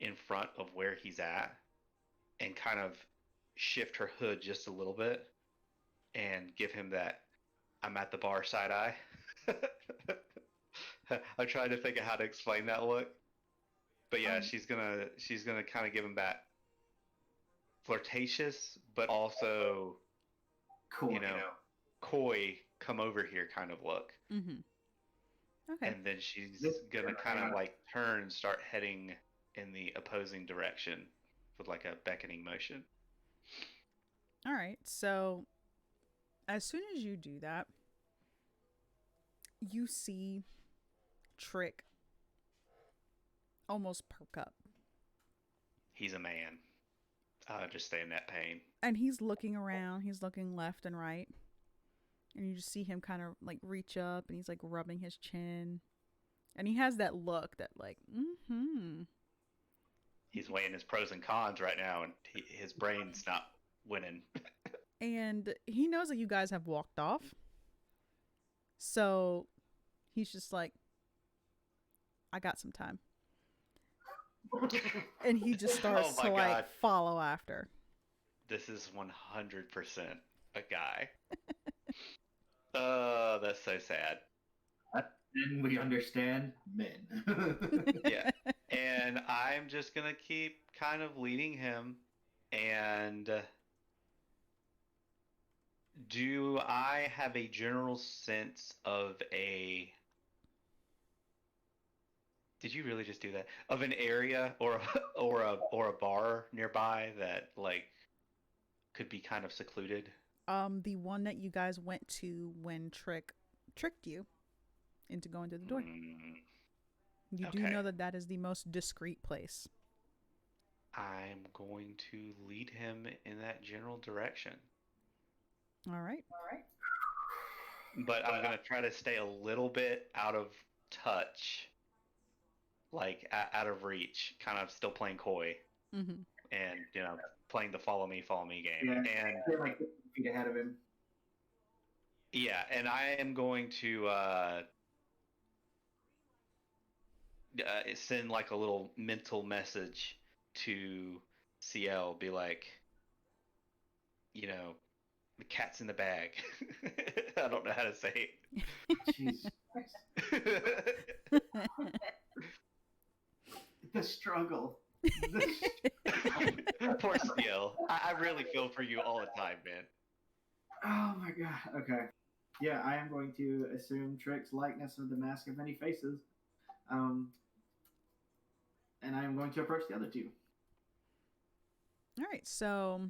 in front of where he's at, and kind of shift her hood just a little bit, and give him that "I'm at the bar" side eye. I'm trying to think of how to explain that look, but yeah, she's gonna kind of give him that flirtatious, but also Cool. coy, come over here kind of look. Mm-hmm. Okay. And then she's gonna kind of like turn and start heading in the opposing direction with like a beckoning motion. All right. So as soon as you do that, you see Trick almost perk up. He's a man. Just stay in that pain. And he's looking around. He's looking left and right. And you just see him kind of like reach up and he's like rubbing his chin. And he has that look that like, He's weighing his pros and cons right now, and his brain's not winning. And he knows that you guys have walked off. So he's just like, I got some time. And he just starts Oh my to like god, follow after. this is 100% a guy. That's so sad. Then we understand men. Yeah. And I'm just going to keep kind of leading him. And do I have a general sense of a. Did you really just do that? Of an area or or a bar nearby that like could be kind of secluded? The one that you guys went to when Trick tricked you into going to the door. Mm, You do okay. know that that is the most discreet place. I'm going to lead him in that general direction. All right. But I'm going to try to stay a little bit out of touch, like out of reach, kind of still playing coy Mm-hmm. and, playing the follow me game. Yeah, And they're like 50 feet ahead of him. yeah, and I am going to send like a little mental message to CL, be like, the cat's in the bag. I don't know how to say Jesus Christ. it. The struggle. Poor CL. I really feel for you all the time, man. Oh my god. Okay. Yeah, I am going to assume Trick's likeness of the Mask of Many Faces. And I am going to approach the other two. All right. So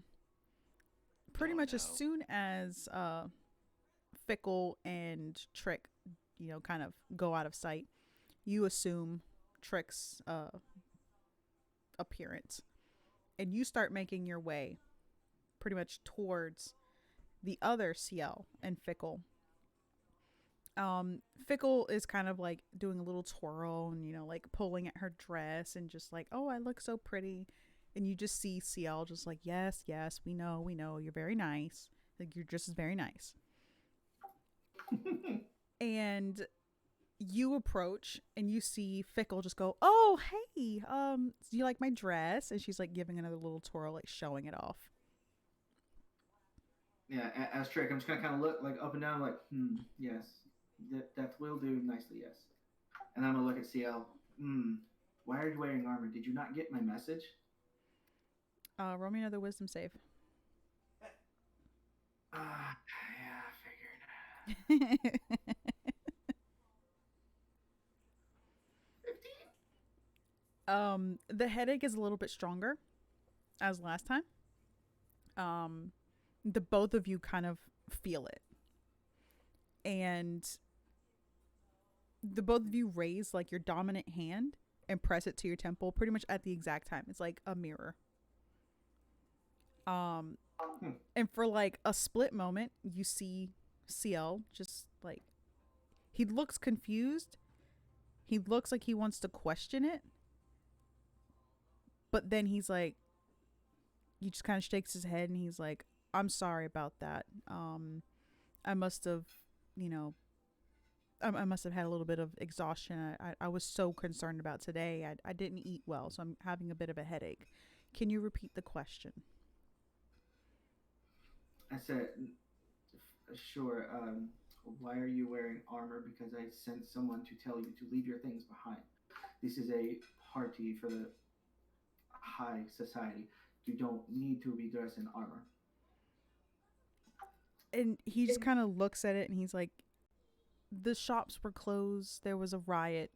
pretty Oh, much as no. soon as Fickle and Trick, kind of go out of sight, you assume Trick's appearance, and you start making your way pretty much towards the other CL and Fickle. Fickle is kind of like doing a little twirl and like pulling at her dress and just like, oh, I look so pretty. And you just see CL just like, yes, yes, we know, you're very nice. Like, you're just very nice. And you approach and you see Fickle just go, oh, hey, do you like my dress? And she's like giving another little twirl, like showing it off. Yeah, as Trick, I'm just gonna kind of look like up and down, like, yes, that will do nicely, yes. And I'm gonna look at CL. Why are you wearing armor? Did you not get my message? Roll me another wisdom save. Yeah, I figured. 15? The headache is a little bit stronger as last time. The both of you kind of feel it. And the both of you raise like your dominant hand and press it to your temple pretty much at the exact time. It's like a mirror. And for like a split moment, you see CL just like, he looks confused. He looks like he wants to question it. But then he's like, he just kind of shakes his head and he's like, I'm sorry about that. I must have, I must have had a little bit of exhaustion. I was so concerned about today. I didn't eat well, so I'm having a bit of a headache. Can you repeat the question? I said, sure. Why are you wearing armor? Because I sent someone to tell you to leave your things behind. This is a party for the high society. You don't need to be dressed in armor. And he just kind of looks at it and he's like, the shops were closed. There was a riot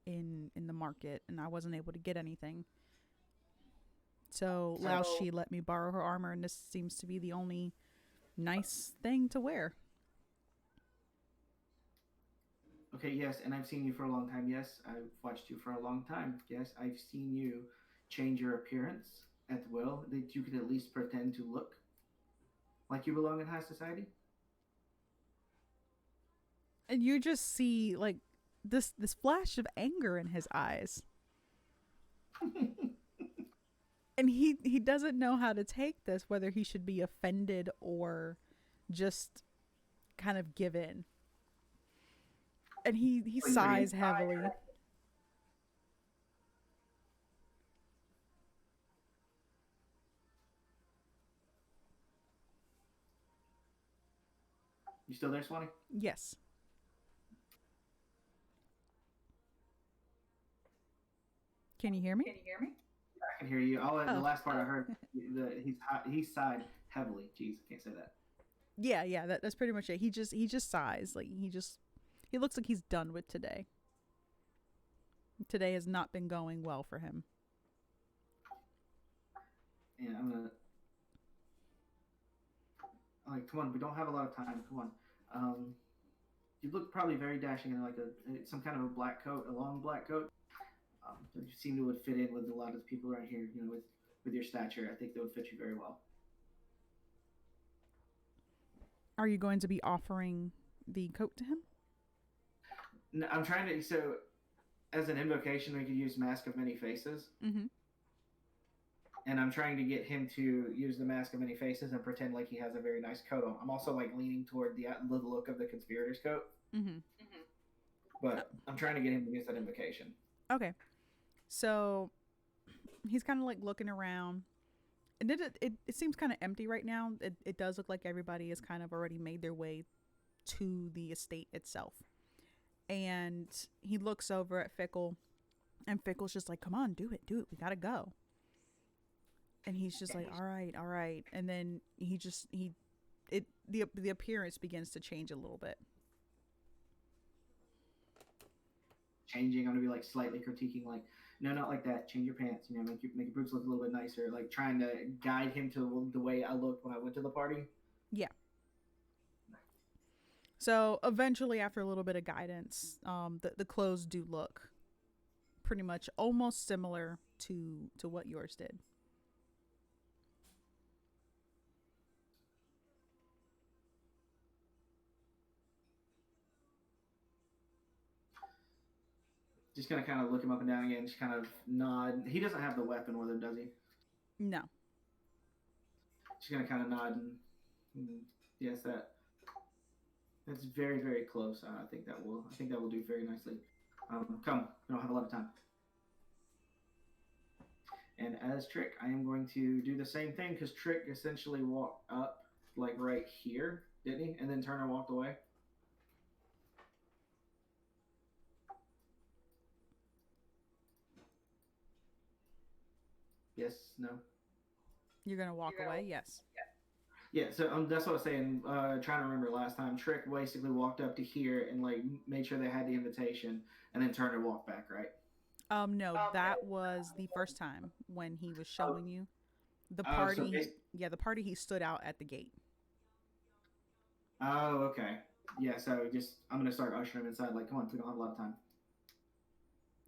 in the market and I wasn't able to get anything. So Lao Shi let me borrow her armor, and this seems to be the only nice thing to wear. Okay, yes, and I've seen you for a long time. Yes, I've watched you for a long time. Yes, I've seen you change your appearance at will, that you could at least pretend to look like you belong in high society. And you just see like this flash of anger in his eyes. And he doesn't know how to take this, whether he should be offended or just kind of give in. And he Wait, are you sighs heavily. still there, Swanee? Yes. Can you hear me? I can hear you. The Oh. last part I heard, he sighed heavily. Jeez, I can't say that. Yeah. That's pretty much it. He just sighs. Like he looks like he's done with today. Today has not been going well for him. Yeah, I'm gonna. Like, come on, we don't have a lot of time. Come on. You look probably very dashing in like some kind of a black coat, a long black coat. You seem to would fit in with a lot of the people around here. You know, with your stature, I think they would fit you very well. Are you going to be offering the coat to him? No, I'm trying to. So, as an invocation, we could use Mask of Many Faces. Mm-hmm. And I'm trying to get him to use the Mask of Many Faces and pretend like he has a very nice coat on. I'm also like leaning toward the look of the conspirator's coat. Mm-hmm. But I'm trying to get him to use that invocation. Okay. So he's kind of like looking around. And it seems kind of empty right now. It does look like everybody has kind of already made their way to the estate itself. And he looks over at Fickle, and Fickle's just like, come on, do it. We gotta go. And he's just like, all right. And then the appearance begins to change a little bit. Changing, I'm gonna be like slightly critiquing, like, no, not like that. Change your pants, you know, make your boobs look a little bit nicer. Like trying to guide him to the way I looked when I went to the party. Yeah. So eventually, after a little bit of guidance, the clothes do look pretty much almost similar to what yours did. Just gonna kind of look him up and down again, just kind of nod. He doesn't have the weapon with him, does he? No. Just gonna kind of nod and yes, that's very very close. I think that will do very nicely. Come, we don't have a lot of time. And as Trick, I am going to do the same thing because Trick essentially walked up like right here, didn't he? And then Turner walked away. Yes, no. You're gonna walk away? Yes. Yeah, so that's what I was saying. Trying to remember last time, Trick basically walked up to here and like made sure they had the invitation, and then Turner walked back, right? No, that was the first time when he was showing you the Oh, so party. The party he stood out at the gate. Oh, okay. Yeah, so I'm gonna start ushering him inside. Like, come on, we don't have a lot of time.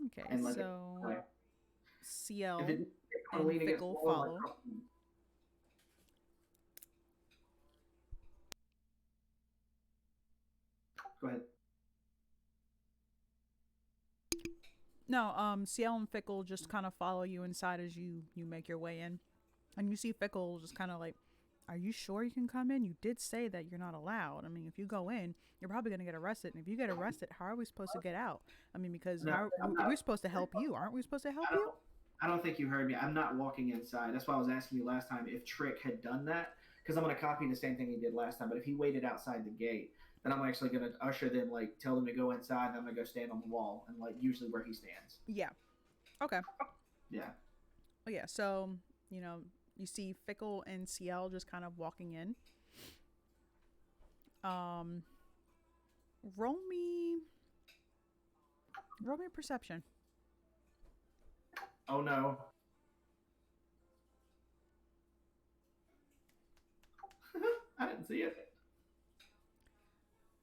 Okay, And so CL if it, and Fickle follow. Go ahead. No, CL and Fickle just kind of follow you inside as you make your way in, and you see Fickle just kind of like, "Are you sure you can come in? You did say that you're not allowed. I mean, if you go in, you're probably gonna get arrested, and if you get arrested, how are we supposed to get out? I mean, because we're supposed to help you, aren't we supposed to help you?" I don't think you heard me. I'm not walking inside. That's why I was asking you last time if Trick had done that, because I'm gonna copy the same thing he did last time. But if he waited outside the gate, then I'm actually gonna usher them, like tell them to go inside, and I'm gonna go stand on the wall and like usually where he stands. Yeah. Okay. Yeah. Oh yeah. So you see Fickle and CL just kind of walking in. Roll me perception. Oh no. I didn't see it.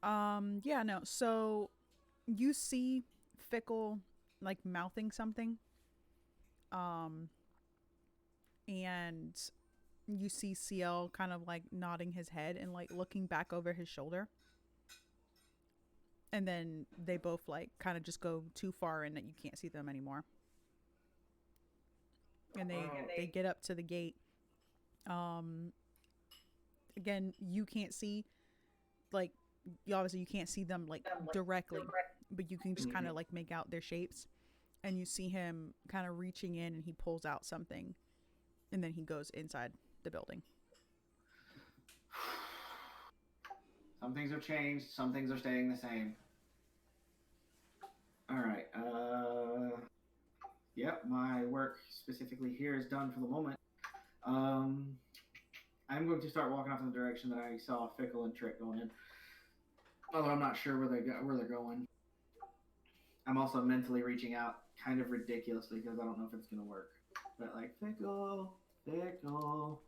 Yeah, no. So you see Fickle like mouthing something. And you see CL kind of like nodding his head and like looking back over his shoulder. And then they both like kind of just go too far in that you can't see them anymore. and they get up to the gate. Um, again, you can't see, like, you can't see them like directly, but you can just kind of like make out their shapes, and you see him kind of reaching in, and he pulls out something, and then he goes inside the building. Some things have changed. Some things are staying the same. All right. Yep. My work specifically here is done for the moment. I'm going to start walking off in the direction that I saw Fickle and Trick going in. Although I'm not sure where they're going. I'm also mentally reaching out, kind of ridiculously, because I don't know if it's going to work. But like, Fickle, Fickle,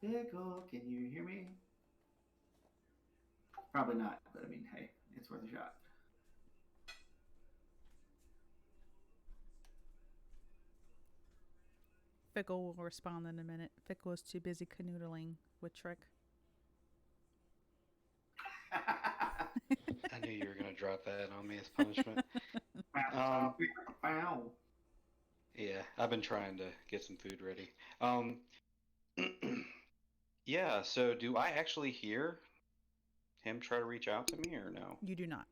Fickle, can you hear me? Probably not, but I mean, hey, it's worth a shot. Fickle will respond in a minute. Fickle is too busy canoodling with Trick. I knew you were going to drop that on me as punishment. Yeah, I've been trying to get some food ready. Yeah, so do I actually hear him try to reach out to me or no? You do not.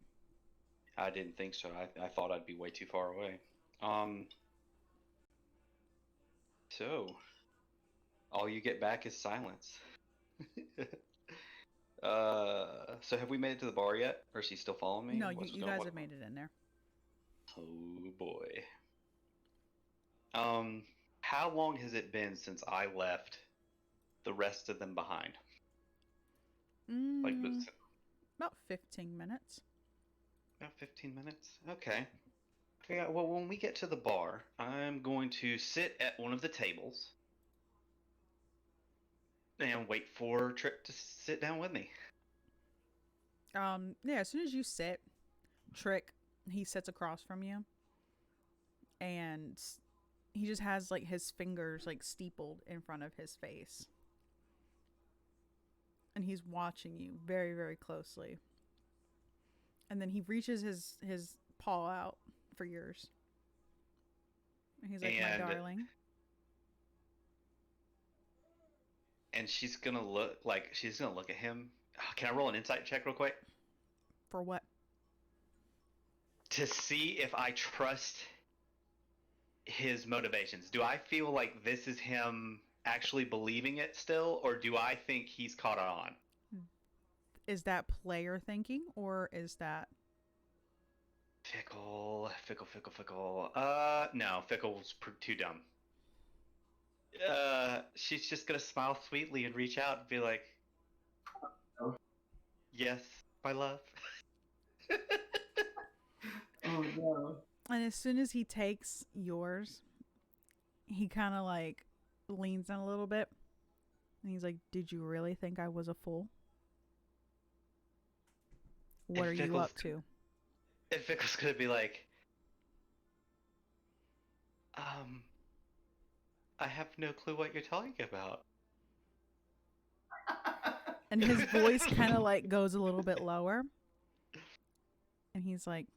I didn't think so. I thought I'd be way too far away. So all you get back is silence. So have we made it to the bar yet? Or is he still following me? No, you guys have made it in there. Oh boy. How long has it been since I left the rest of them behind? Like about 15 minutes. About 15 minutes? Okay. Yeah, well, when we get to the bar, I'm going to sit at one of the tables and wait for Trick to sit down with me. Yeah, as soon as you sit, Trick, he sits across from you, and he just has like his fingers like steepled in front of his face, and he's watching you very, very closely. And then he reaches his paw out for yours, and he's like, "My darling." And she's gonna look at him. Can I roll an insight check real quick? For what? To see if I trust his motivations. Do I feel like this is him actually believing it still, or do I think he's caught on? Is that player thinking, or is that Fickle? No, Fickle's too dumb. She's just gonna smile sweetly and reach out and be like, "Yes, my love." Oh no. And as soon as he takes yours, he kind of like leans in a little bit, and he's like, "Did you really think I was a fool? What are you up to?" And Fickle's gonna be like, I have no clue what you're talking about. And his voice kind of like goes a little bit lower. And he's like,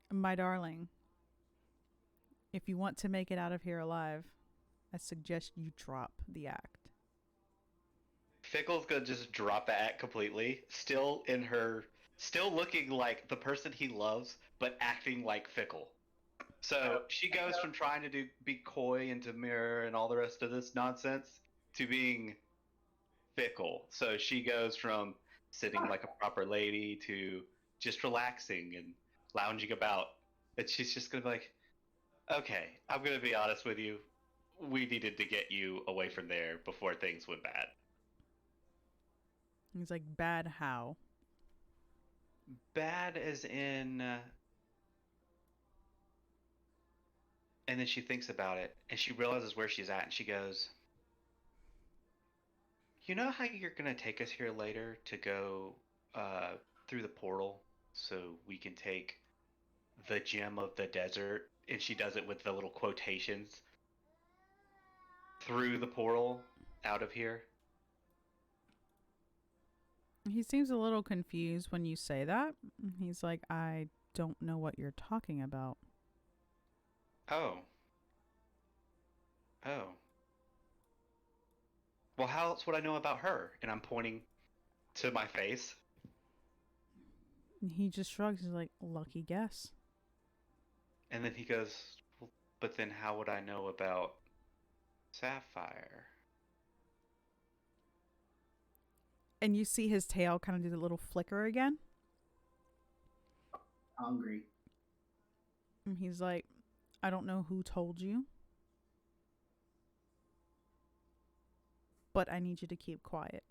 "My darling, if you want to make it out of here alive, I suggest you drop the act." Fickle's gonna just drop the act completely, still looking like the person he loves, but acting like Fickle. So she goes from trying to be coy and demure and all the rest of this nonsense to being Fickle. So she goes from sitting like a proper lady to just relaxing and lounging about. And she's just gonna be like, "Okay, I'm gonna be honest with you. We needed to get you away from there before things went bad." He's like, "Bad how?" Bad as in... And then she thinks about it, and she realizes where she's at, and she goes, "You know how you're going to take us here later to go through the portal so we can take the gem of the desert?" And she does it with the little quotations. "Through the portal, out of here." He seems a little confused when you say that. He's like, "I don't know what you're talking about." Oh. Oh. Well, how else would I know about her? And I'm pointing to my face. And he just shrugs. He's like, lucky guess. And then he goes, well, but then how would I know about Sapphire? And you see his tail kind of do the little flicker again. Hungry. And he's like, I don't know who told you, but I need you to keep quiet.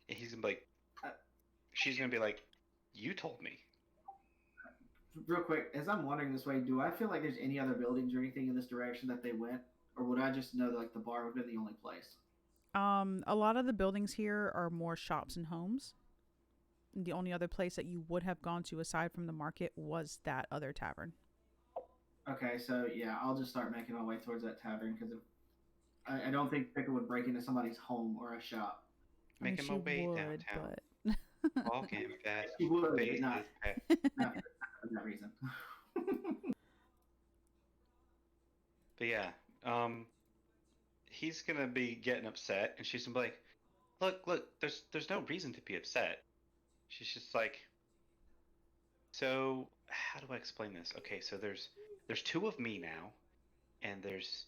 And he's gonna be like, she's gonna be like, you told me. Real quick, as I'm wandering this way, do I feel like there's any other buildings or anything in this direction that they went, or would I just know that like the bar would have been the only place? A lot of the buildings here are more shops and homes. The only other place that you would have gone to aside from the market was that other tavern. Okay, so yeah, I'll just start making my way towards that tavern because I don't think Pickle would break into somebody's home or a shop. I mean, Making she my way would, downtown. but Walking fast. He would, but Faces not, past. not for that reason. But yeah, he's gonna be getting upset, and she's gonna be like, look, there's no reason to be upset. She's just like, so how do I explain this? Okay, so there's two of me now, and there's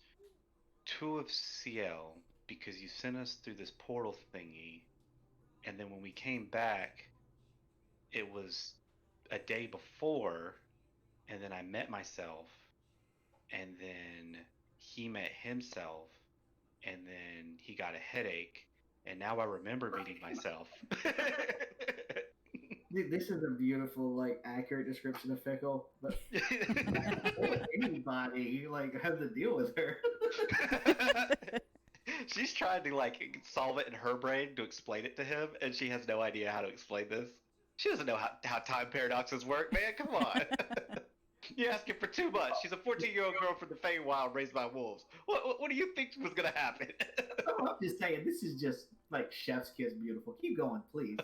two of CL because you sent us through this portal thingy, and then when we came back, it was a day before, and then I met myself, and then he met himself, and then he got a headache, and now I remember meeting myself. Dude, this is a beautiful, like, accurate description of Fickle, but anybody like has to deal with her. She's trying to like solve it in her brain to explain it to him, and she has no idea how to explain this. She doesn't know how time paradoxes work, man. Come on. You're asking for too much. She's a 14-year-old girl from the Feywild raised by wolves. What do you think was gonna happen? I'm just saying, this is just like Chef's Kiss beautiful. Keep going, please.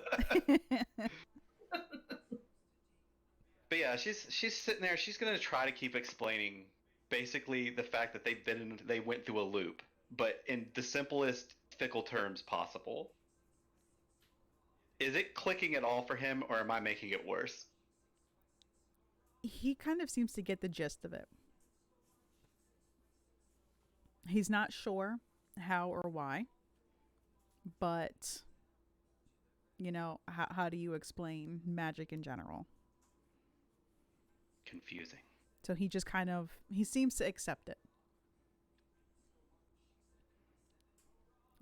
But yeah, she's sitting there. She's gonna try to keep explaining basically the fact that they went through a loop, but in the simplest Fickle terms possible. Is it clicking at all for him, or am I making it worse? he kind of seems to get the gist of it. He's not sure how or why, but how do you explain magic in general? Confusing. So he just he seems to accept it.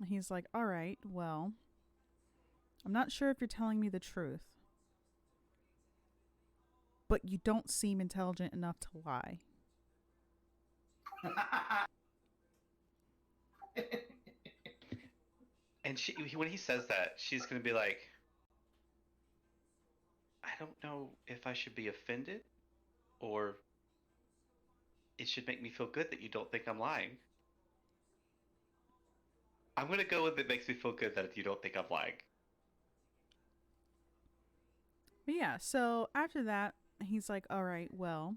He's like, all right, well, I'm not sure if you're telling me the truth, but you don't seem intelligent enough to lie. And when he says that, she's gonna be like, I don't know if I should be offended, or it should make me feel good that you don't think I'm lying. I'm gonna go with it makes me feel good that you don't think I'm lying. But yeah, so after that, he's like, all right, well,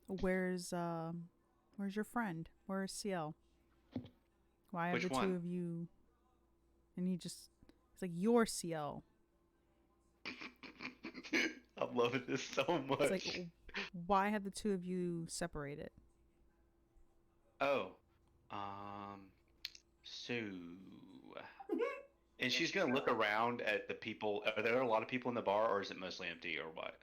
where's your friend? Where's CL? Why have Which the one? two of you? And he's like, you're CL. I'm loving this so much. It's like, why have the two of you separated? Oh, so, and she's gonna look around at the people. Are there a lot of people in the bar, or is it mostly empty, or what?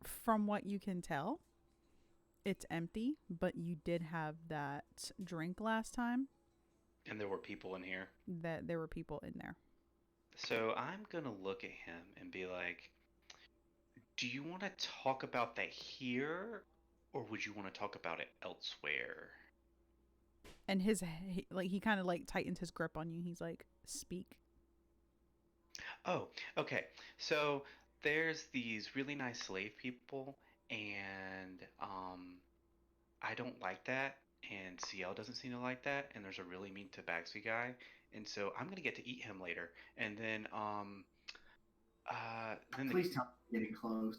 From what you can tell, it's empty, but you did have that drink last time. And there were people in here. That there were people in there. So I'm gonna look at him and be like, do you want to talk about that here, or would you want to talk about it elsewhere? And he kind of like tightened his grip on you. He's like, speak. Oh, okay. So there's these really nice slave people, and I don't like that, and CL doesn't seem to like that, and there's a really mean Tabaxi guy, and so I'm gonna get to eat him later, and then then Please tell me getting close.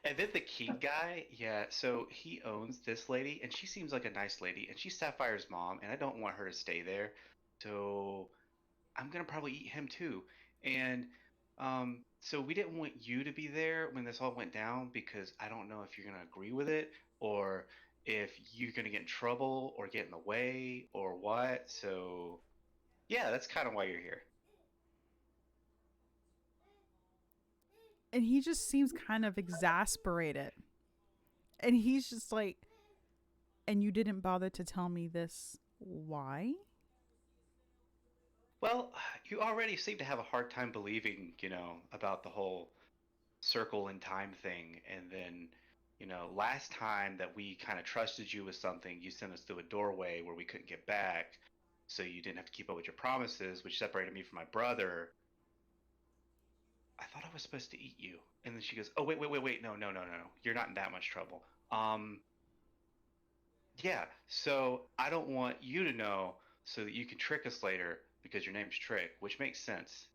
And then the king guy, yeah, so he owns this lady, and she seems like a nice lady, and she's Sapphire's mom, and I don't want her to stay there, so I'm gonna probably eat him too. And so we didn't want you to be there when this all went down because I don't know if you're gonna agree with it or if you're gonna get in trouble or get in the way or what. So yeah, that's kind of why you're here. And he just seems kind of exasperated. And he's just like, and you didn't bother to tell me this. Why? Well, you already seem to have a hard time believing, about the whole circle and time thing. And then, last time that we kind of trusted you with something, you sent us through a doorway where we couldn't get back. So you didn't have to keep up with your promises, which separated me from my brother. I thought I was supposed to eat you. And then she goes, "Oh, wait, wait, wait, wait. No, no, no, no, no. You're not in that much trouble." Yeah. So I don't want you to know so that you can trick us later because your name's Trick, which makes sense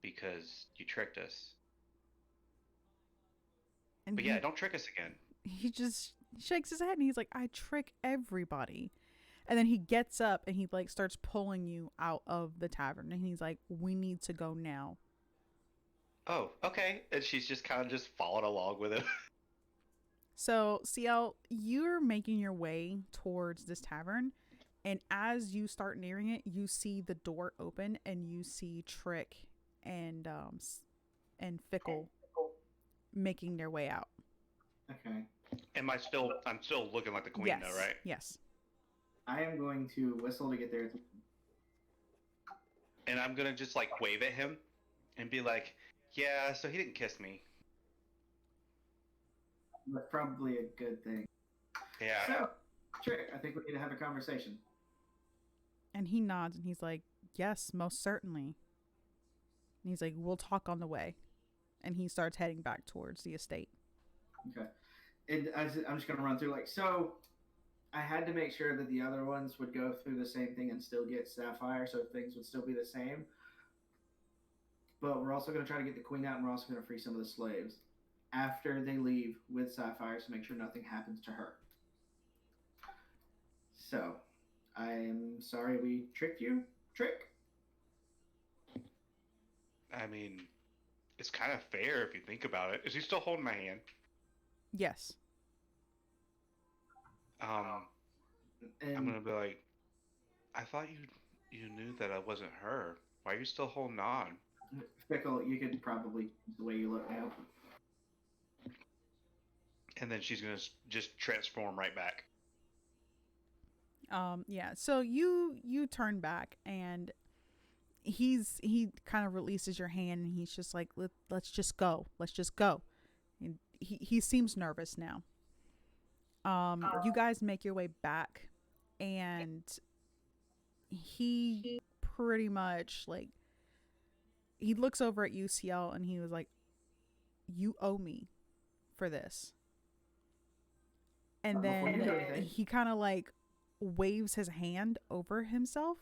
because you tricked us. And But yeah, don't trick us again. he just shakes his head and he's like, I trick everybody. And then he gets up and he like starts pulling you out of the tavern and he's like, we need to go now. Oh, okay. And she's just kind of just following along with it. So, CL, you're making your way towards this tavern, and as you start nearing it, you see the door open, and you see Trick and and Fickle making their way out. Okay. I'm still looking like the queen Yes, though, right? yes. I am going to whistle to get there. And I'm gonna just like wave at him and be like, "Yeah, so he didn't kiss me." That's probably a good thing. Yeah. So, Trick, I think we need to have a conversation. And he nods, and he's like, yes, most certainly. And he's like, we'll talk on the way. And he starts heading back towards the estate. Okay. And I'm just going to run through, like, so I had to make sure that the other ones would go through the same thing and still get Sapphire, so things would still be the same. But we're also going to try to get the queen out, and we're also going to free some of the slaves after they leave with Sapphire to make sure nothing happens to her. So, I'm sorry we tricked you, Trick. I mean, it's kind of fair if you think about it. Is he still holding my hand? Yes. And I'm gonna be like, I thought you knew that I wasn't her. Why are you still holding on? Fickle, you could probably the way you look now. And then she's gonna just transform right back. Yeah. So you turn back and he kind of releases your hand and he's just like, let's just go. Let's just go. And he seems nervous now. You guys make your way back and he pretty much like he looks over at UCL and he was like, you owe me for this. And then he kind of like waves his hand over himself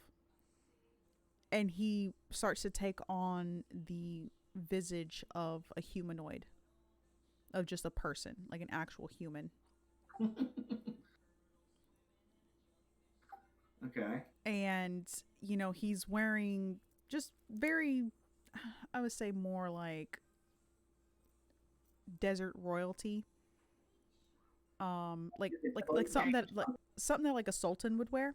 and he starts to take on the visage of a humanoid, of just a person, like an actual human. Okay. And he's wearing just very, I would say, more like desert royalty, like something that like a sultan would wear.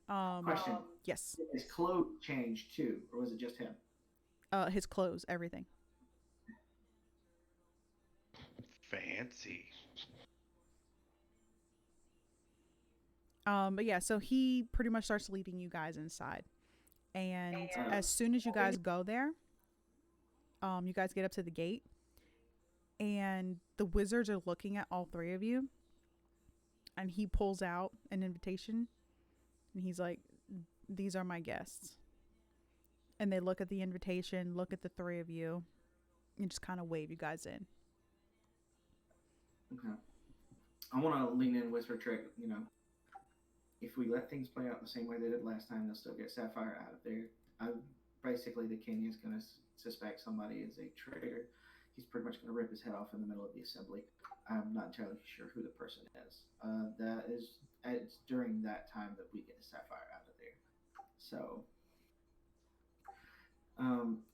Question. Yes. Did his clothes changed too, or was it just him? His clothes, everything. Fancy. But yeah, so he pretty much starts leading you guys inside. And as soon as you guys go there, you guys get up to the gate and the wizards are looking at all three of you. And he pulls out an invitation and he's like, these are my guests. And they look at the invitation, look at the three of you, and just kind of wave you guys in. Okay. I want to lean in, whisper, Trick. If we let things play out the same way they did last time, they'll still get Sapphire out of there. Basically, the king is going to suspect somebody is a traitor. he's pretty much going to rip his head off in the middle of the assembly. I'm not entirely sure who the person is. That is it's during that time that we get Sapphire out of there. So,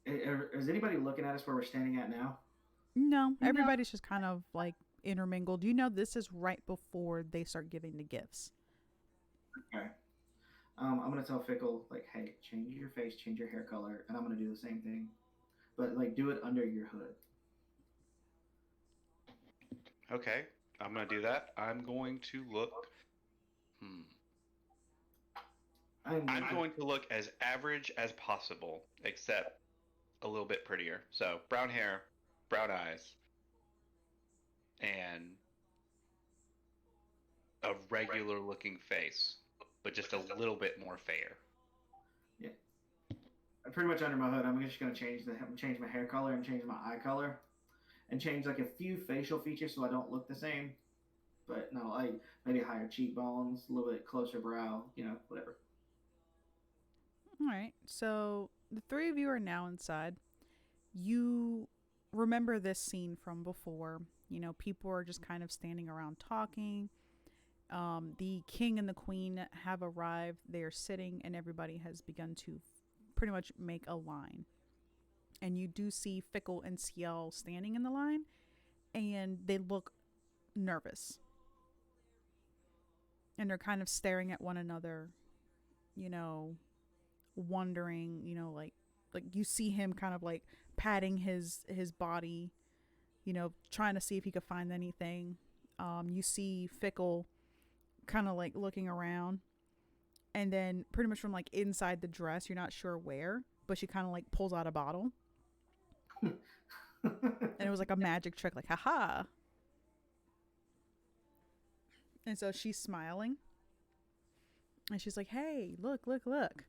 is anybody looking at us where we're standing at now? No, everybody's just kind of like intermingled. You know, this is right before they start giving the gifts. Okay. I'm gonna tell Fickle like, hey, change your face, change your hair color, and I'm gonna do the same thing, but like do it under your hood. Okay, I'm gonna do that. I'm going to look. Hmm. I'm going to look as average as possible, except a little bit prettier. So brown hair, brown eyes, and a regular looking face, but just a little bit more fair. Yeah, I'm pretty much under my hood. I'm just gonna change my hair color and change my eye color and change like a few facial features so I don't look the same. But no, like maybe higher cheekbones, a little bit closer brow, whatever. All right. So the three of you are now inside. You remember this scene from before. You know, people are just kind of standing around talking. The king and the queen have arrived. They are sitting, and everybody has begun to pretty much make a line. And you do see Fickle and Ciel standing in the line, and they look nervous. And they're kind of staring at one another, you know, wondering, like you see him kind of like patting his body, trying to see if he could find anything. You see Fickle kind of like looking around, and then pretty much from like inside the dress, you're not sure where, but she kind of like pulls out a bottle, and it was like a magic trick, like haha. And so she's smiling, and she's like, "Hey, look, look, look."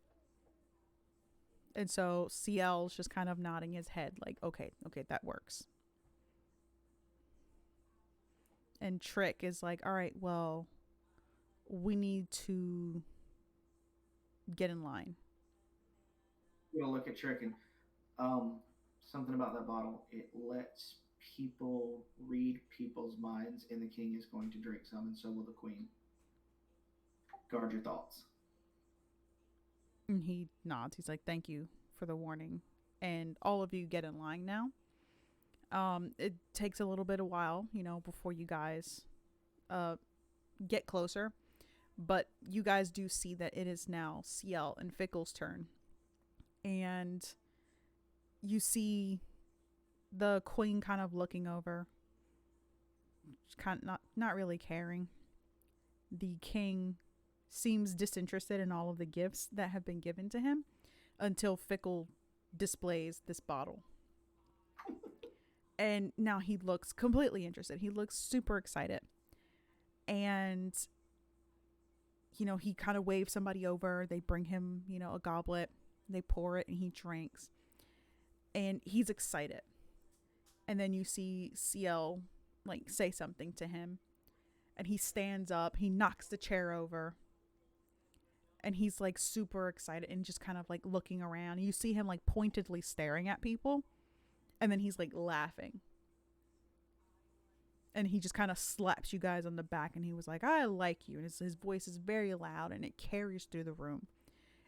And so Ciel's just kind of nodding his head, like, okay, that works. And Trick is like, all right, well, we need to get in line. You know, look at Trick and um, something about that bottle. It lets people read people's minds, and the king is going to drink some, and so will the queen. Guard your thoughts. And he nods. He's like, thank you for the warning. And all of you get in line now. It takes a little bit of while, before you guys get closer. But you guys do see that it is now Ciel and Fickle's turn. And you see the queen kind of looking over, kind of not really caring. The king seems disinterested in all of the gifts that have been given to him until Fickle displays this bottle. And now he looks completely interested. He looks super excited. And, he kind of waves somebody over. They bring him, a goblet. They pour it and he drinks. And he's excited. And then you see Ciel, like, say something to him. And he stands up. He knocks the chair over. And he's, like, super excited and just kind of, like, looking around. You see him, like, pointedly staring at people. And then he's, like, laughing. And he just kind of slaps you guys on the back. And he was like, I like you. And his voice is very loud. And it carries through the room.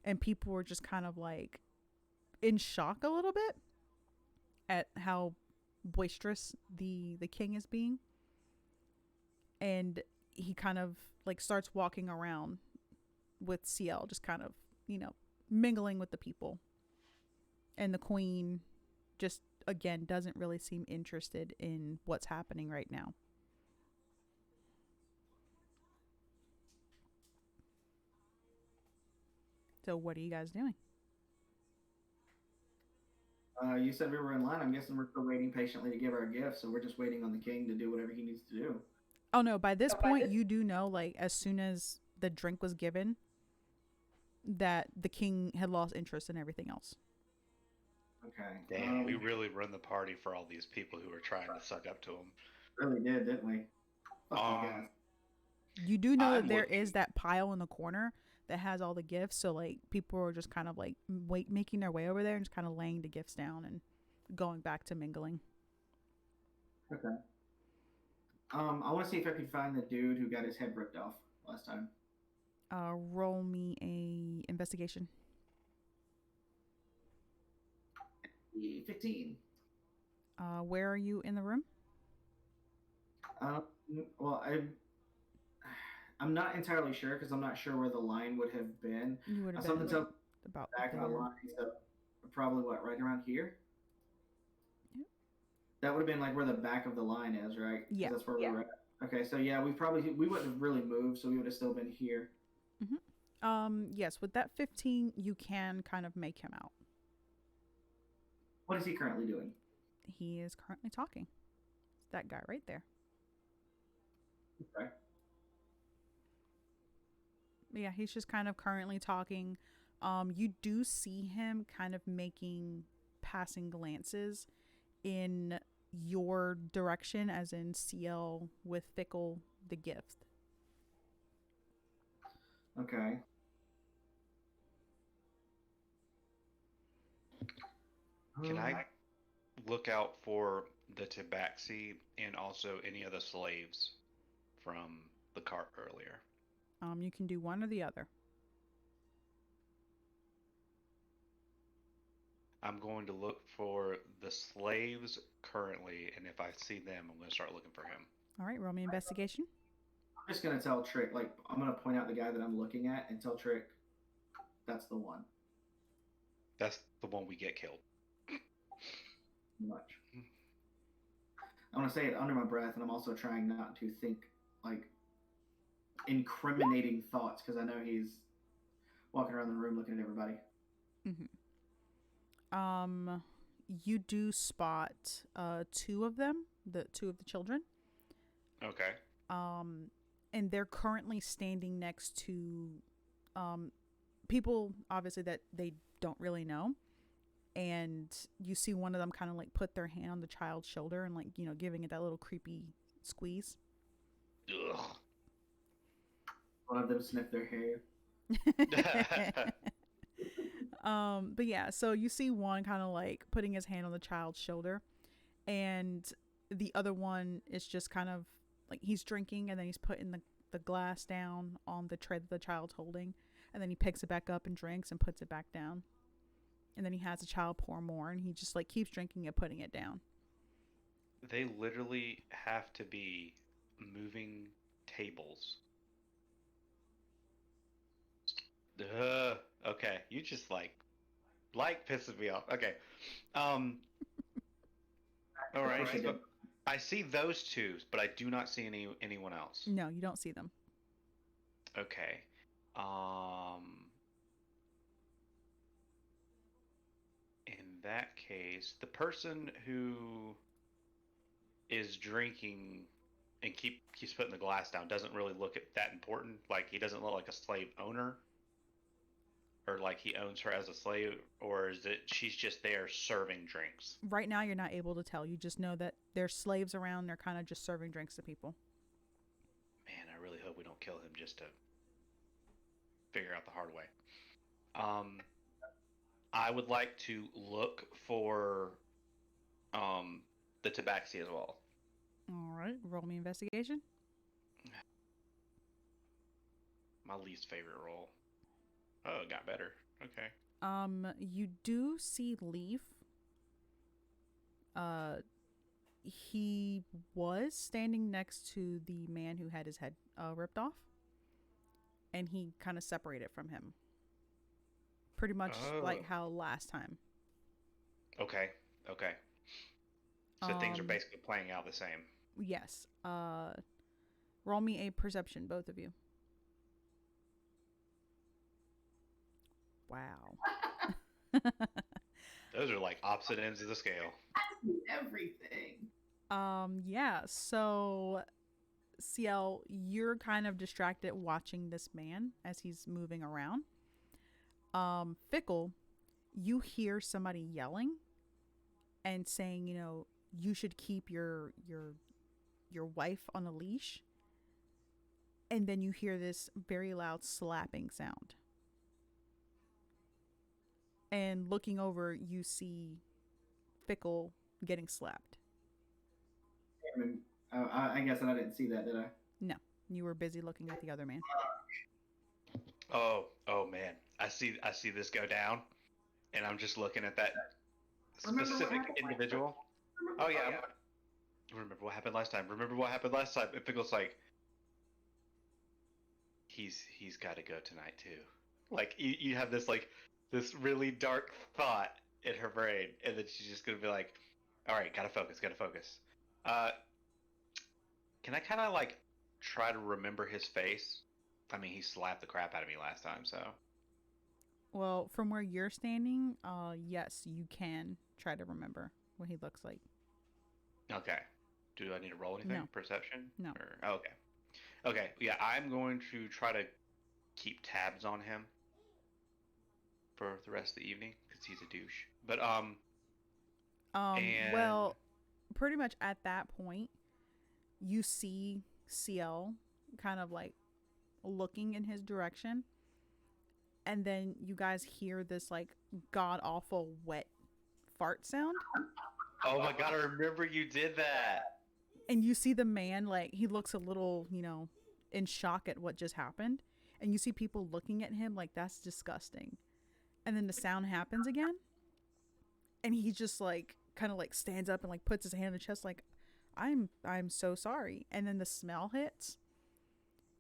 And people were just kind of, like, in shock a little bit at how boisterous the king is being. And he kind of, like, starts walking around with Ciel, just kind of, mingling with the people. And the queen just, again, doesn't really seem interested in what's happening right now. So what are you guys doing? You said we were in line. I'm guessing we're still waiting patiently to give our gifts, so we're just waiting on the king to do whatever he needs to do. Oh no, by this point you do know, like, as soon as the drink was given, that the king had lost interest in everything else. Okay. Damn, we really run the party for all these people who are trying to suck up to him. Really did, didn't we? You do know that there is that pile in the corner that has all the gifts, so, like, people are just kind of, like, making their way over there and just kind of laying the gifts down and going back to mingling. Okay. I want to see if I can find the dude who got his head ripped off last time. Roll me a investigation. 15. Where are you in the room? Um, well, I'm not entirely sure because I'm not sure where the line would have been. You would have Something been tells me about back of the there. line, so probably what, right around here? Yep. That would have been like where the back of the line is, right? Yeah. Because that's where we were at. Okay, so yeah, we wouldn't have really moved, so we would have still been here. Yes, with that 15, you can kind of make him out. What is he currently doing? He is currently talking. It's that guy right there. Okay. But yeah, he's just kind of currently talking. You do see him kind of making passing glances in your direction, as in CL with Fickle the gift. Okay. Can I look out for the tabaxi and also any of the slaves from the cart earlier? You can do one or the other. I'm going to look for the slaves currently, and if I see them, I'm going to start looking for him. All right, roll me investigation. I'm just gonna tell Trick, like I'm gonna point out the guy that I'm looking at and tell Trick that's the one. That's the one we get killed. Much. I want to say it under my breath, and I'm also trying not to think like incriminating thoughts because I know he's walking around the room looking at everybody. You do spot two of them, the two of the children. Okay. And they're currently standing next to people obviously that they don't really know. And you see one of them kind of like put their hand on the child's shoulder and like, giving it that little creepy squeeze. Ugh. One of them sniff their hair. But yeah, so you see one kind of like putting his hand on the child's shoulder, and the other one is just kind of like he's drinking, and then he's putting the glass down on the tray that the child's holding, and then he picks it back up and drinks and puts it back down. And then he has the child pour more, and he just like keeps drinking and putting it down. They literally have to be moving tables. Okay, you just like pisses me off. Okay, all right. So I see those two, but I do not see anyone else. No, you don't see them. Okay. In that case, the person who is drinking and keeps putting the glass down doesn't really look at that important. Like he doesn't look like a slave owner, or like he owns her as a slave, or is it she's just there serving drinks? Right now, you're not able to tell. You just know that there's slaves around. They're kind of just serving drinks to people. Man, I really hope we don't kill him just to figure out the hard way. I would like to look for the tabaxi as well. All right, roll me investigation. My least favorite roll. Oh, it got better. Okay. You do see Leaf. He was standing next to the man who had his head ripped off, and he kind of separated from him. Pretty much like how last time. Okay. So things are basically playing out the same. Yes. Roll me a perception, both of you. Wow. Those are like opposite ends of the scale. Everything. Yeah. So, CL, you're kind of distracted watching this man as he's moving around. Fickle, you hear somebody yelling and saying, you should keep your wife on a leash. And then you hear this very loud slapping sound. And looking over, you see Fickle getting slapped. I guess I didn't see that, did I? No, you were busy looking at the other man. Oh man. I see this go down, and I'm just looking at that Remember what specific happened? individual. Oh yeah. Remember what happened last time. Remember what happened last time. And Pickle's like, he's got to go tonight too. Like you have this like this really dark thought in her brain, and then she's just gonna be like, all right, gotta focus. Uh, can I kind of like try to remember his face? I mean, he slapped the crap out of me last time, so Well, from where you're standing, yes, you can try to remember what he looks like. okay. Do I need to roll anything? No. Perception? No. Or oh, okay. Okay, yeah, I'm going to try to keep tabs on him for the rest of the evening because he's a douche. But and Well, pretty much at that point, you see CL kind of like looking in his direction, and then you guys hear this like god awful wet fart sound, oh my god, I remember you did that. and you see the man like he looks a little, in shock at what just happened, and you see people looking at him like that's disgusting, and then the sound happens again, and he just like kind of like stands up and like puts his hand on the chest like I'm so sorry, and then the smell hits,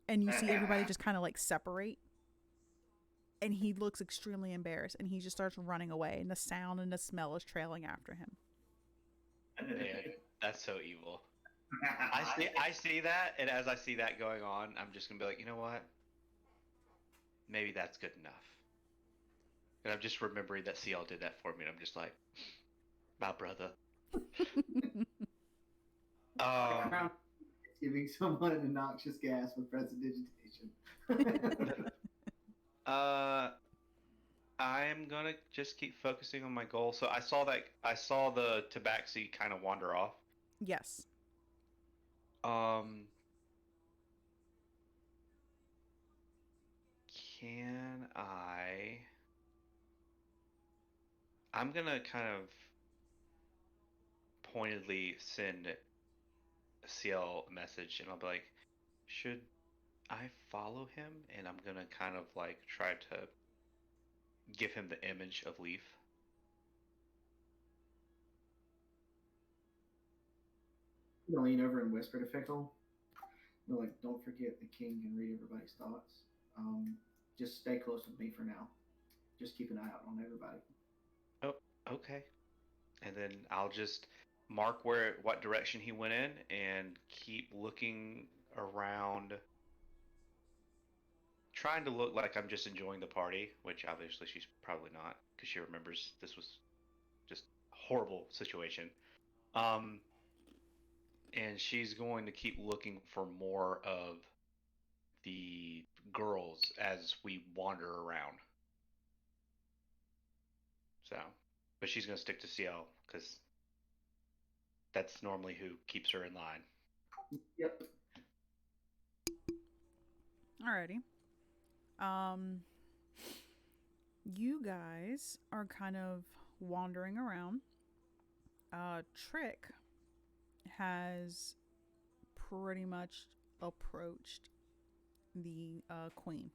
and you see everybody just kind of like separate, and he looks extremely embarrassed, and he just starts running away, and the sound and the smell is trailing after him. Man, that's so evil. I see that, and as I see that going on, I'm just gonna be like, you know what? Maybe that's good enough. And I'm just remembering that CL did that for me, and I'm just like, my brother. Giving someone a noxious gas with prestidigitation. I'm gonna just keep focusing on my goal. So I saw the tabaxi kind of wander off. Yes. Can I'm gonna kind of pointedly send a CL message, and I'll be like, should I follow him? And I'm gonna kind of like try to give him the image of Leaf. You lean over and whisper to Fickle. You're like, don't forget the king can read everybody's thoughts. Just stay close with me for now. Just keep an eye out on everybody. Oh, okay. And then I'll just mark what direction he went in and keep looking around, trying to look like I'm just enjoying the party, which obviously she's probably not because she remembers this was just a horrible situation. Um, and she's going to keep looking for more of the girls as we wander around. So, but she's going to stick to CL because that's normally who keeps her in line. Yep. Alrighty. You guys are kind of wandering around. Trick has pretty much approached the queen.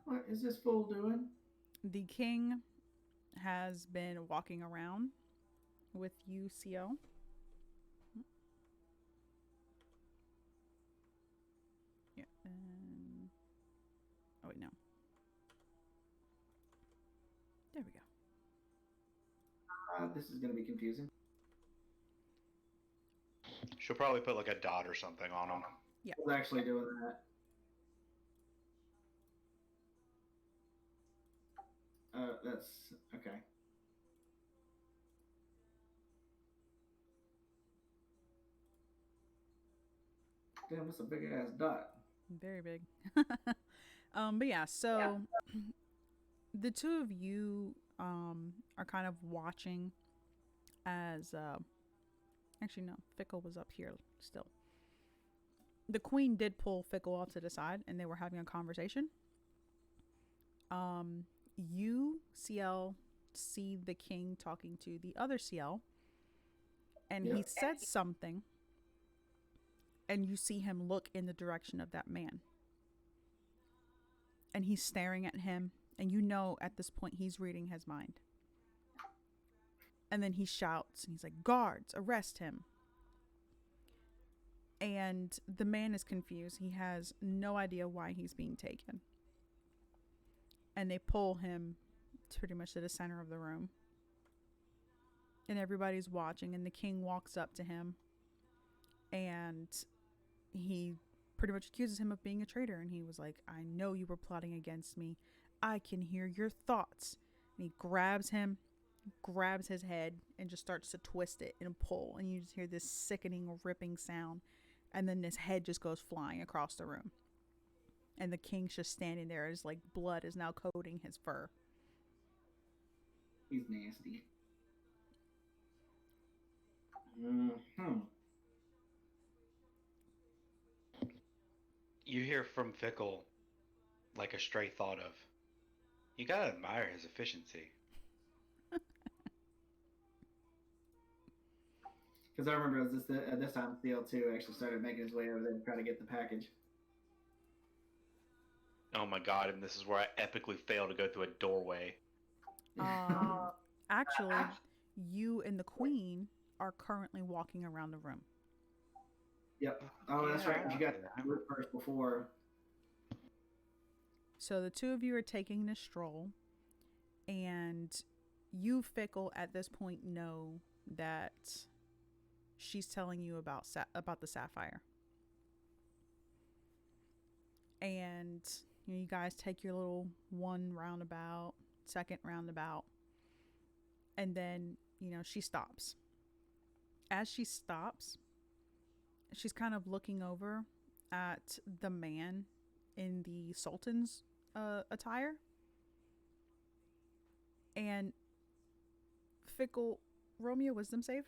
What is this fool doing? The king has been walking around with UCO. Yeah. Oh wait, no. There we go. This is going to be confusing. She'll probably put like a dot or something on them. Yeah. I was actually doing that. That's okay. Damn, that's a big ass dot. Very big. But yeah, so the two of you are kind of watching as actually no, Fickle was up here still. The queen did pull Fickle off to the side and they were having a conversation. You, CL, see the king talking to the other CL, And he Yep. said something, and you see him look in the direction of that man. And he's staring at him, and you know at this point he's reading his mind. And then he shouts, and he's like, "Guards, arrest him." And the man is confused. He has no idea why he's being taken. And they pull him pretty much to the center of the room. And everybody's watching, and the king walks up to him, and he pretty much accuses him of being a traitor. And he was like, "I know you were plotting against me. I can hear your thoughts." And he grabs him, grabs his head, and just starts to twist it and pull. And you just hear this sickening, ripping sound. And then his head just goes flying across the room. And the king's just standing there as like blood is now coating his fur. He's nasty. Mm-hmm. You hear from Fickle like a stray thought of, you gotta admire his efficiency. Because I remember it was at this time CL2 actually started making his way over there to try to get the package. Oh my god, and this is where I epically fail to go through a doorway. Actually, you and the queen are currently walking around the room. Yep. Oh, that's right. You got the first before. So the two of you are taking this stroll, and you, Fickle, at this point know that she's telling you about the sapphire. And you guys take your little one roundabout, second roundabout, and then she stops. As she stops, she's kind of looking over at the man in the sultan's attire. And Fickle, roll me a wisdom save.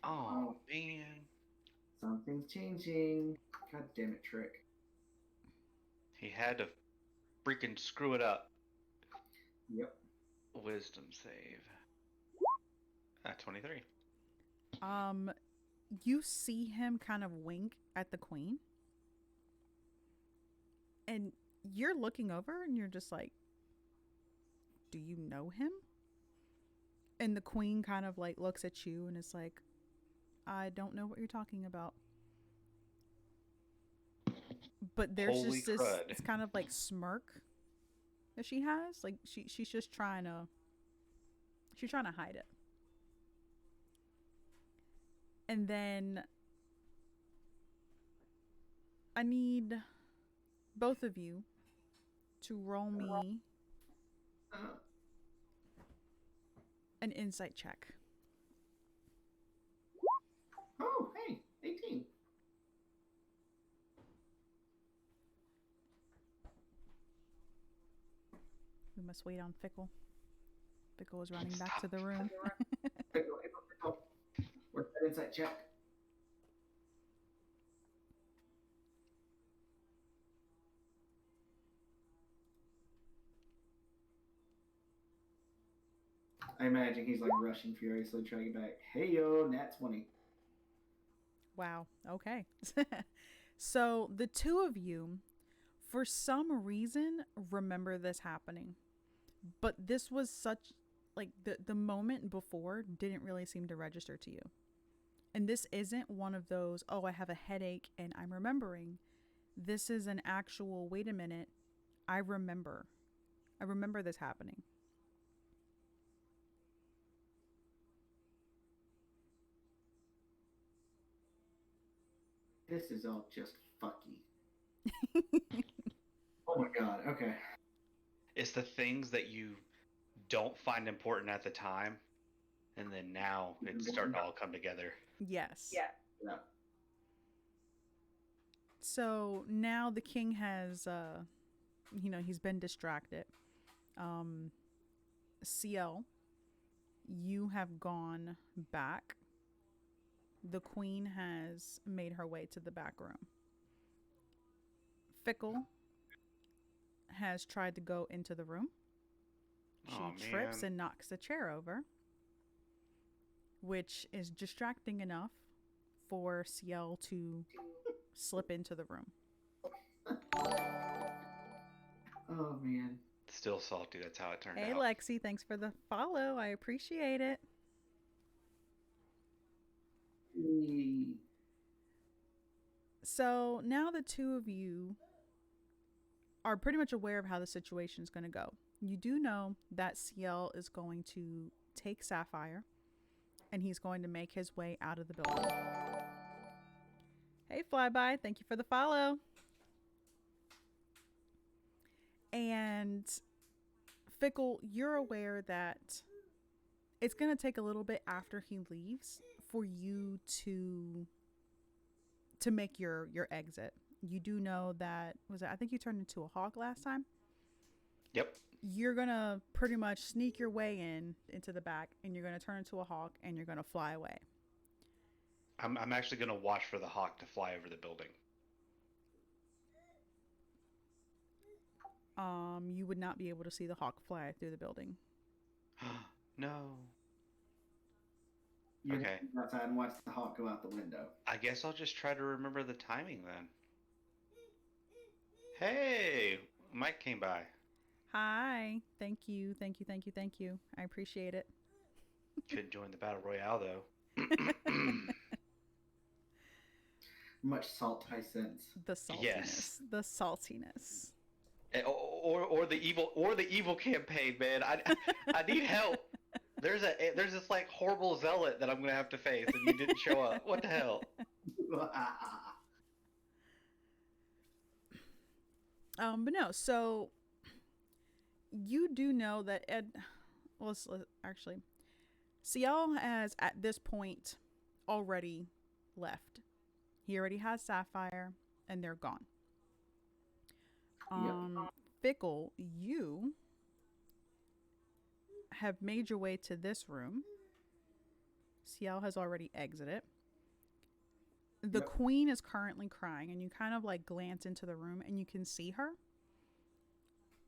Oh man, something's changing. God damn it, Trick. he had to freaking screw it up. Yep. Wisdom save. 23. You see him kind of wink at the queen, and you're looking over and you're just like, do you know him? And the queen kind of like looks at you and is like, I don't know what you're talking about. But there's Holy just this crud. it's kind of like smirk that she has. Like she's just trying to hide it. And then I need both of you to roll me an insight check. Oh, hey, 18. We must wait on Fickle. Fickle is running back to the room. Fickle. Where's that insight check? I imagine he's like rushing furiously trying to get back. Hey yo, nat 20. Wow. Okay. So the two of you, for some reason, remember this happening. But this was such, like, the moment before didn't really seem to register to you. And this isn't one of those, oh, I have a headache and I'm remembering. This is an actual, wait a minute, I remember this happening. This is all just fucky. Oh my god, okay. It's the things that you don't find important at the time, and then now it's starting to all come together. Yes. Yeah. So now the king has, he's been distracted. CL, you have gone back. The queen has made her way to the back room. Fickle has tried to go into the room. She trips and knocks the chair over. which is distracting enough for Ciel to slip into the room. Oh man. Still salty. That's how it turned Hey, out. Lexi, thanks for the follow. I appreciate it. Mm. So now the two of you are pretty much aware of how the situation is going to go. You do know that Ciel is going to take Sapphire and he's going to make his way out of the building. Hey, Flyby, thank you for the follow. And Fickle, you're aware that it's going to take a little bit after he leaves for you to make your exit. You do know that, I think you turned into a hawk last time? Yep. You're going to pretty much sneak your way into the back, and you're going to turn into a hawk, and you're going to fly away. I'm actually going to watch for the hawk to fly over the building. You would not be able to see the hawk fly through the building. No. You Okay. go outside and watch the hawk go out the window. I guess I'll just try to remember the timing then. Hey, Mike came by. Hi. Thank you. I appreciate it. Couldn't join the battle royale though. Much salt, high sense. The saltiness. Yes. The saltiness. Or the evil campaign, man. I need help. There's this like horrible zealot that I'm gonna have to face, and you didn't show up. What the hell? But no. So you do know that actually, Ciel has at this point already left. He already has Sapphire, and they're gone. Yep. Fickle, you have made your way to this room. Ciel has already exited. The Yep. queen is currently crying, and you kind of like glance into the room and you can see her.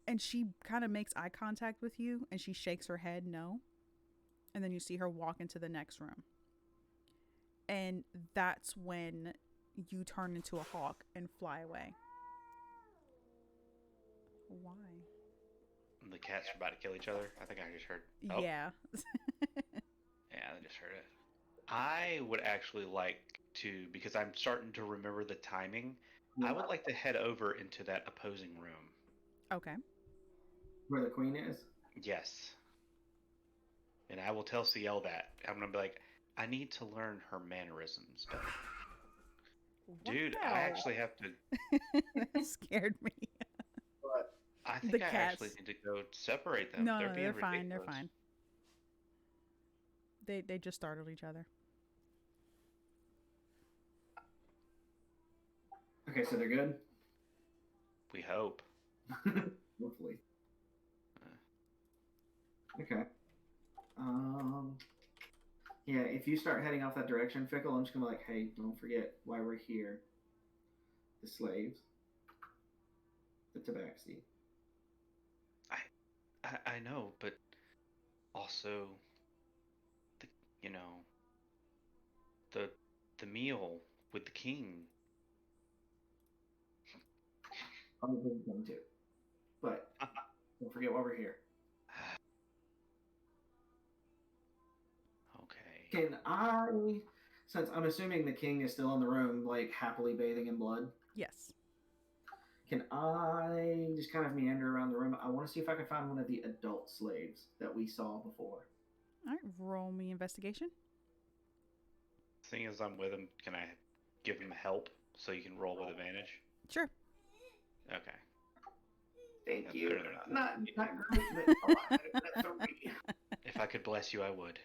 And she kind of makes eye contact with you and she shakes her head no. And then you see her walk into the next room. And that's when you turn into a hawk and fly away. Why? The cats are about to kill each other. I think I just heard. Oh. Yeah. Yeah, I just heard it. I would actually like to, because I'm starting to remember the timing, I would like to head over into that opposing room. Okay. Where the queen is? Yes. And I will tell Ciel that. I'm going to be like, I need to learn her mannerisms better. Dude, Wow. I actually have to... That scared me. But I think The I cats. actually need to go separate them. No, being they're fine. They're ridiculous. fine. They just startled each other. okay, so they're good. We hope. Hopefully. Okay. Yeah, if you start heading off that direction, Fickle, I'm just gonna be like, hey, don't forget why we're here. The slaves. The tabaxi. I know, but also, the meal with the king. Probably didn't come too. But don't forget why we're here. Okay. Can I, since I'm assuming the king is still in the room, like happily bathing in blood, Yes. can I just kind of meander around the room? I want to see if I can find one of the adult slaves that we saw before. All right. Roll me investigation. Seeing as I'm with him, can I give him help so you can roll with advantage? Sure. Okay. Thank That's you. better than nothing. Not great, but a lot better than a 3. If I could bless you, I would.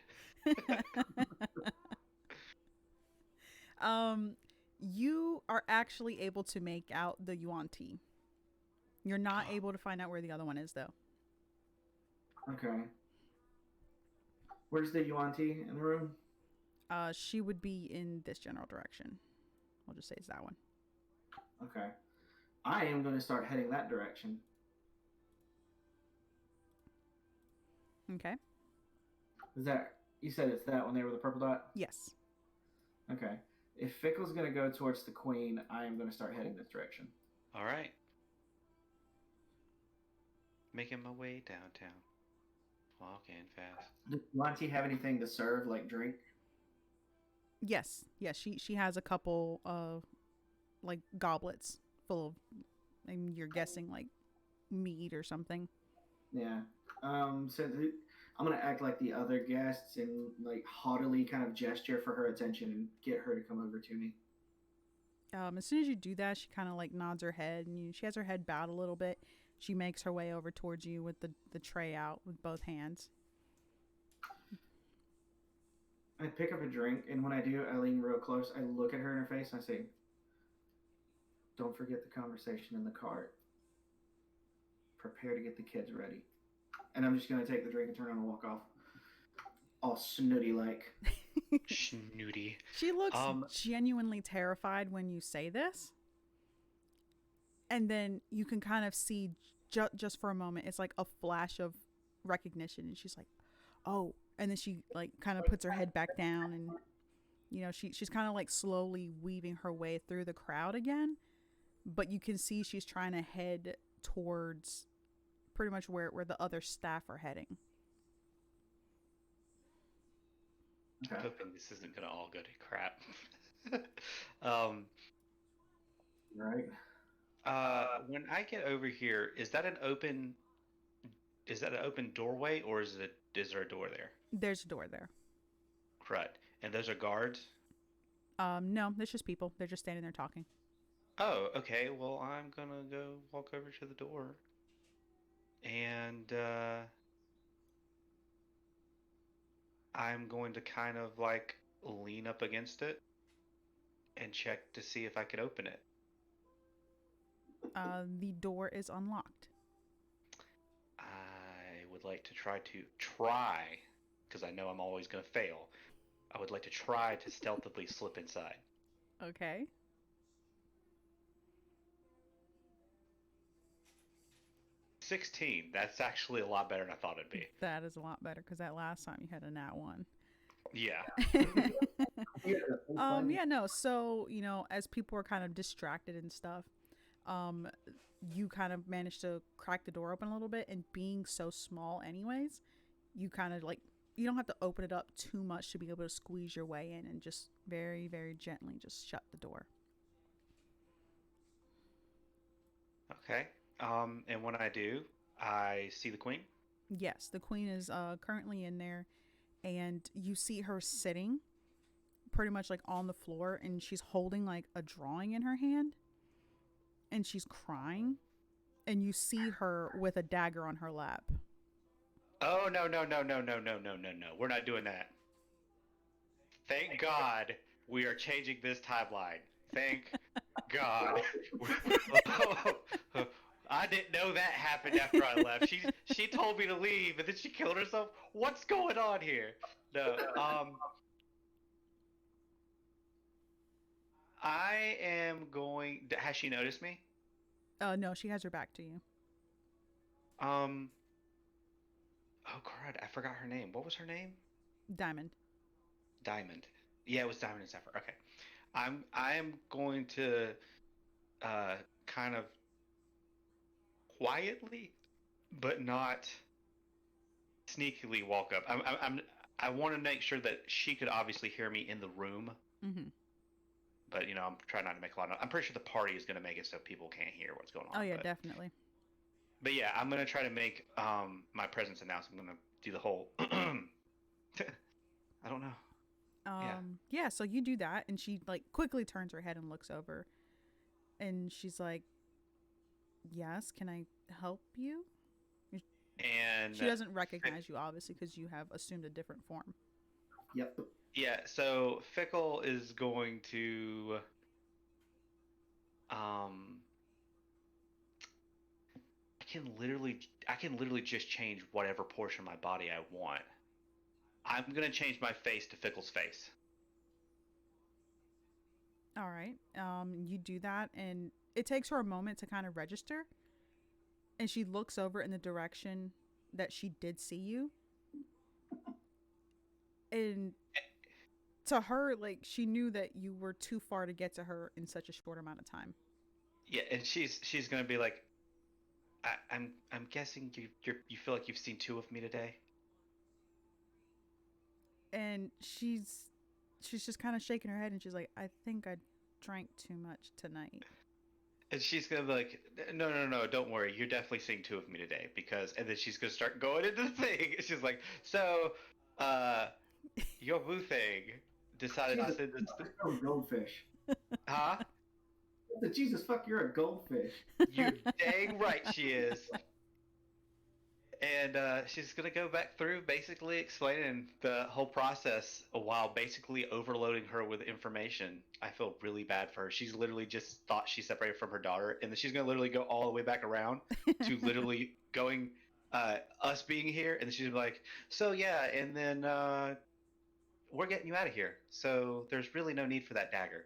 You are actually able to make out the Yuan-Ti. You're not able to find out where the other one is, though. Okay. Where's the Yuan-Ti in the room? She would be in this general direction. We'll just say it's that one. Okay. I am going to start heading that direction. Okay. Is that You said it's that one there with the purple dot? Yes. Okay. If Fickle's going to go towards the queen, I am going to start heading this direction. All right. Making my way downtown. Walking fast. Does Monty have anything to serve, like drink? Yes. Yes. She has a couple of like goblets full of, and you're guessing like mead or something. Yeah. So I'm gonna act like the other guests and like haughtily kind of gesture for her attention and get her to come over to me. As soon as you do that, she kind of like nods her head, and she has her head bowed a little bit. She makes her way over towards you with the tray out with both hands. I pick up a drink, and when I do, I lean real close. I look at her in her face, and I say, "Don't forget the conversation in the cart. Prepare to get the kids ready." And I'm just gonna take the drink and turn around and walk off, all snooty like. Snooty. She looks genuinely terrified when you say this, and then you can kind of see just for a moment, it's like a flash of recognition, and she's like, "Oh," and then she like kind of puts her head back down, and she's kind of like slowly weaving her way through the crowd again, but you can see she's trying to head towards pretty much where the other staff are heading. I'm hoping this isn't gonna all go to crap. Right. When I get over here, is that an open doorway, or is there a door there? There's a door there. Crud. And those are guards? No, there's just people. They're just standing there talking. Oh, okay. Well, I'm gonna go walk over to the door. And I'm going to kind of like lean up against it and check to see if I can open it. The door is unlocked. I would like to try, because I know I'm always going to fail. I would like to try to stealthily slip inside. Okay. $16. That's actually a lot better than I thought it'd be. That is a lot better, because that last time you had a nat 1. Yeah. Yeah, no. So, as people were kind of distracted and stuff, you kind of managed to crack the door open a little bit, and being so small anyways, you kind of like, you don't have to open it up too much to be able to squeeze your way in, and just very, very gently just shut the door. Okay. And when I do, I see the queen? Yes, the queen is currently in there, and you see her sitting pretty much like on the floor, and she's holding like a drawing in her hand, and she's crying, and you see her with a dagger on her lap. Oh, no. We're not doing that. Thank God we are changing this timeline. Thank God. I didn't know that happened after I left. She told me to leave, and then she killed herself. What's going on here? No. I am going. Has she noticed me? No, she has her back to you. Oh crud! I forgot her name. What was her name? Diamond. Diamond. Yeah, it was Diamond and Sapphire. Okay. I am going to kind of quietly, but not sneakily walk up. I want to make sure that she could obviously hear me in the room. Mm-hmm. But I'm trying not to make a lot of. I'm pretty sure the party is going to make it so people can't hear what's going on. Oh yeah, definitely. But yeah, I'm going to try to make my presence announced. I'm going to do the whole. I don't know. Yeah, so you do that, and she like quickly turns her head and looks over, and she's like, "Yes, can I help you?" And she doesn't recognize you, obviously, because you have assumed a different form. Yep. Yeah, so Fickle is going to I can literally just change whatever portion of my body I want. I'm going to change my face to Fickle's face. All right. You do that, and it takes her a moment to kind of register, and she looks over in the direction that she did see you, And to her, like, she knew that you were too far to get to her in such a short amount of time. Yeah, and she's gonna be like, I'm guessing you feel like you've seen two of me today. And she's just kind of shaking her head, and she's like, I think I drank too much tonight. And she's gonna be like, no, no, no, don't worry. You're definitely seeing two of me today because, and then she's gonna start going into the thing. She's like, so, uh, your boo thing decided to Jesus, send this, you're a goldfish. huh? Jesus, fuck, you're a goldfish. You're dang right she is. And she's gonna go back through basically explaining the whole process while basically overloading her with information. I feel really bad for her. She's literally just thought she separated from her daughter, and then she's gonna literally go all the way back around to literally going us being here, and then she's like, so yeah, and then we're getting you out of here. So there's really no need for that dagger.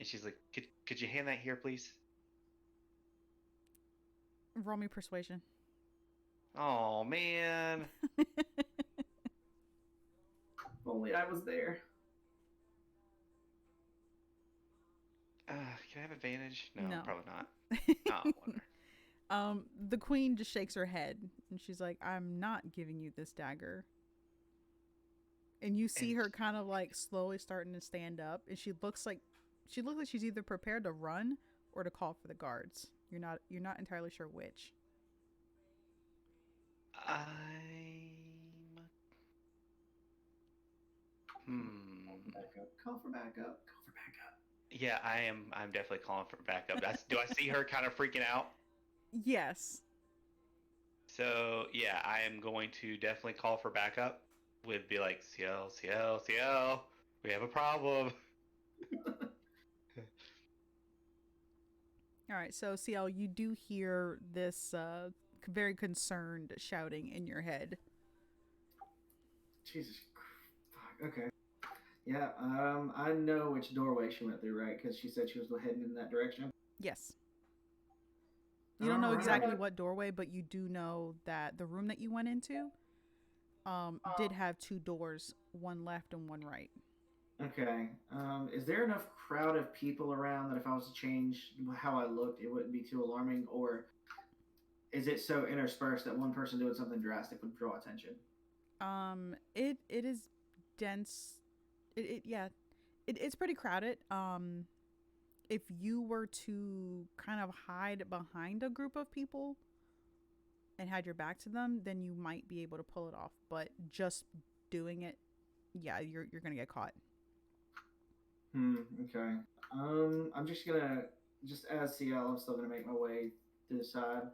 And she's like, could you hand that here, please? Roll me persuasion. Oh man. If only I was there. Can I have advantage? No, No. probably not. Oh, whatever. The queen just shakes her head, and she's like, I'm not giving you this dagger. And you see her kind of like slowly starting to stand up, and she looks like she's either prepared to run or to call for the guards. You're not entirely sure which. Call for backup. Call for backup. Yeah, I'm definitely calling for backup. Do I see her kind of freaking out? Yes. So yeah, I am going to definitely call for backup. Would be like, CL, CL, CL, we have a problem. All right, so CL, you do hear this very concerned shouting in your head. Jesus, fuck. Okay. Yeah. I know which doorway she went through, right? Because she said she was heading in that direction. Yes. You don't know Alright. exactly what doorway, but you do know that the room that you went into did have two doors, one left and one right. Okay. Is there enough crowd of people around that if I was to change how I looked, it wouldn't be too alarming, or is it so interspersed that one person doing something drastic would draw attention? It is dense. It's pretty crowded. If you were to kind of hide behind a group of people and had your back to them, then you might be able to pull it off. But just doing it, yeah, you're gonna get caught. Okay. I'm just gonna, just as CL, I'm still gonna make my way to the side.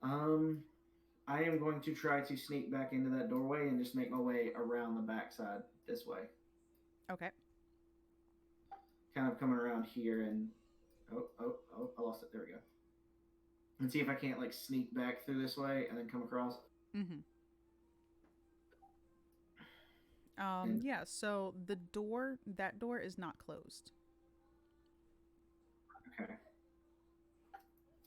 I am going to try to sneak back into that doorway and just make my way around the backside this way. Okay. Kind of coming around here and oh, I lost it. There we go. And see if I can't like sneak back through this way and then come across. Mm-hmm. Yeah, so that door is not closed. Okay.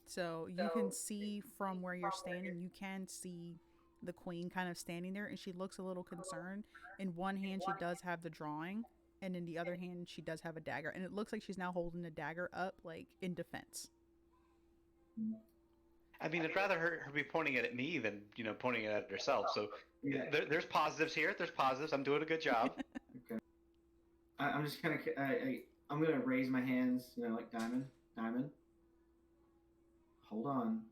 So you can see from where you're standing, you can see the queen kind of standing there, and she looks a little concerned. In one hand, she does have the drawing, and in the other hand, she does have a dagger. And it looks like she's now holding the dagger up, like, in defense. I mean, I'd rather her be pointing it at me than, pointing it at herself. So Yeah. there's positives here. There's positives. I'm doing a good job. Okay. I'm just kind of I'm gonna raise my hands, like diamond. Hold on.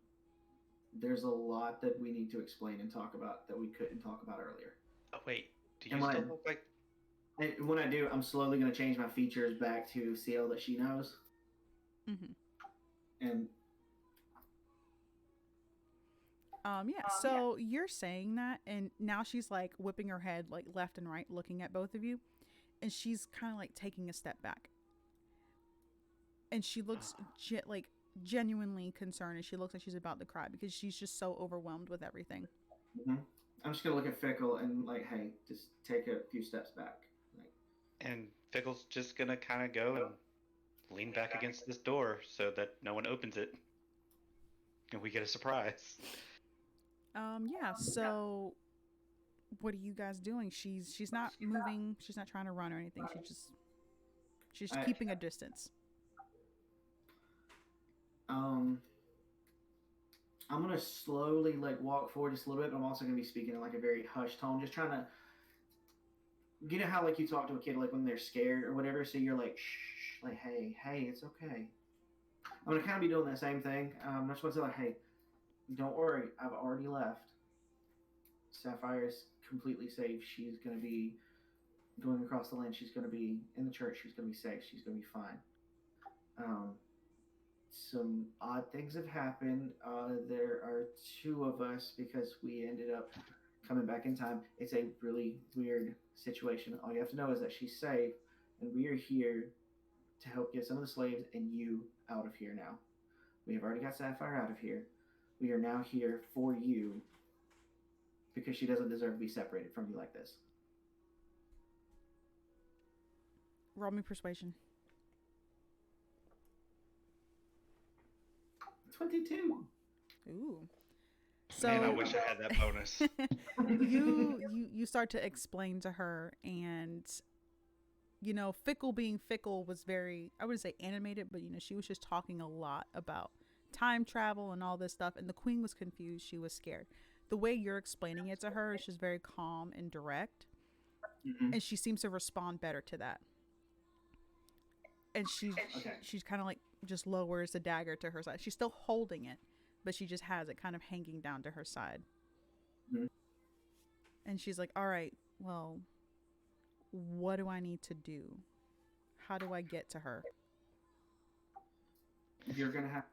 There's a lot that we need to explain and talk about that we couldn't talk about earlier. Oh, wait. Do you And still look like... when I do, I'm slowly going to change my features back to CL that she knows. Mm-hmm. And yeah, so you're saying that, and now she's like whipping her head like left and right, looking at both of you, and she's kind of like taking a step back, and she looks like genuinely concerned, and she looks like she's about to cry because she's just so overwhelmed with everything. I'm just gonna look at Fickle and like, hey, just take a few steps back. And Fickle's just gonna kind of go and lean back against this door so that no one opens it, and we get a surprise. Yeah. So what are you guys doing? She's not moving. She's not trying to run or anything. She's I keeping a distance. um I'm gonna slowly like walk forward just a little bit, but I'm also gonna be speaking in like a very hushed tone, just trying to, you know how like you talk to a kid like when they're scared or whatever, so you're like shh, like hey, it's okay. I'm gonna kind of be doing the same thing. I just want to say like, hey, don't worry, I've already left. Sapphire is completely safe. She's gonna be going across the land. She's gonna be in the church. She's gonna be safe. She's gonna be fine. Um, some odd things have happened. There are two of us because we ended up coming back in time. It's a really weird situation. All you have to know is that she's safe, and we are here to help get some of the slaves and you out of here now. We have already got Sapphire out of here. We are now here for you because she doesn't deserve to be separated from you like this. Roll me persuasion. 22. Ooh. Man, I So wish I had that bonus. you start to explain to her, and you know, Fickle being Fickle was very, I wouldn't say animated, but you know, she was just talking a lot about time travel and all this stuff, and the queen was confused. She was scared. The way you're explaining it to her is just very calm and direct, Mm-hmm. and she seems to respond better to that. And Okay. she's kind of like just lowers the dagger to her side. She's still holding it, but she just has it kind of hanging down to her side. Mm-hmm. And she's like, "All right, well, what do I need to do? How do I get to her?" You're gonna have.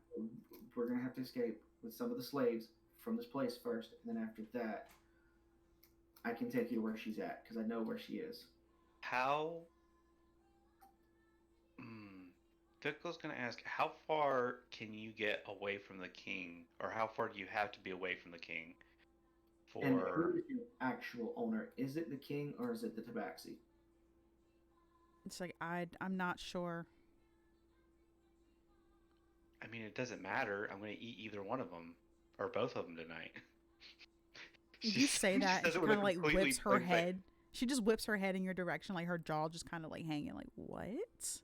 We're gonna have to escape with some of the slaves from this place first, and then after that, I can take you where she's at because I know where she is. How? Hmm. Fickle's gonna ask, how far can you get away from the king, or how far do you have to be away from the king And for? who is your actual owner? Is it the king or is it the Tabaxi? It's like I'm not sure. I mean, it doesn't matter. I'm gonna eat either one of them or both of them tonight. You say She that, and says she it with a kind of like completely whips her like head. She just whips her head in your direction, like her jaw just kind of like hanging. Like what?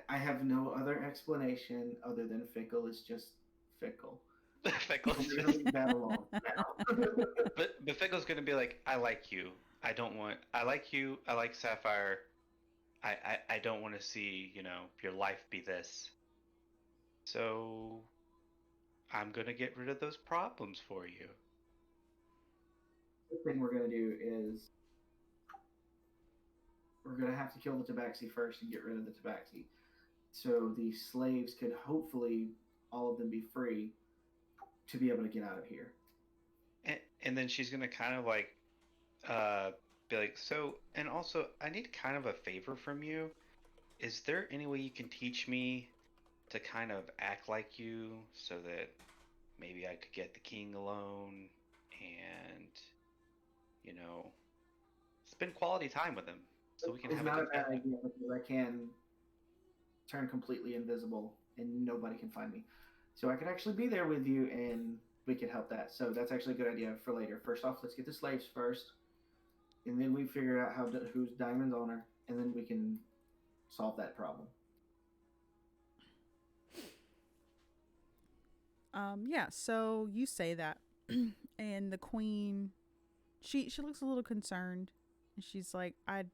I have no other explanation other than Fickle is just Fickle. Fickle's We're gonna just, leave that alone now. but Fickle's gonna be like, I like you. I like you. I like Sapphire. I don't want to see, your life be this. So I'm gonna get rid of those problems for you. The thing we're gonna do is we're gonna have to kill the Tabaxi first and get rid of the Tabaxi, so the slaves could hopefully all of them be free to be able to get out of here. And then she's gonna kind of like uh be like, so, and also I need kind of a favor from you. Is there any way you can teach me to kind of act like you so that maybe I could get the king alone and, you know, spend quality time with him so we can It's have a not a good bad family? idea because I can turn completely invisible and nobody can find me. So I could actually be there with you and we could help that. So that's actually a good idea for later. First off, let's get the slaves first, and then we figure out who's Diamond's owner, and then we can solve that problem. Yeah. So you say that, and the queen, she looks a little concerned, and she's like, I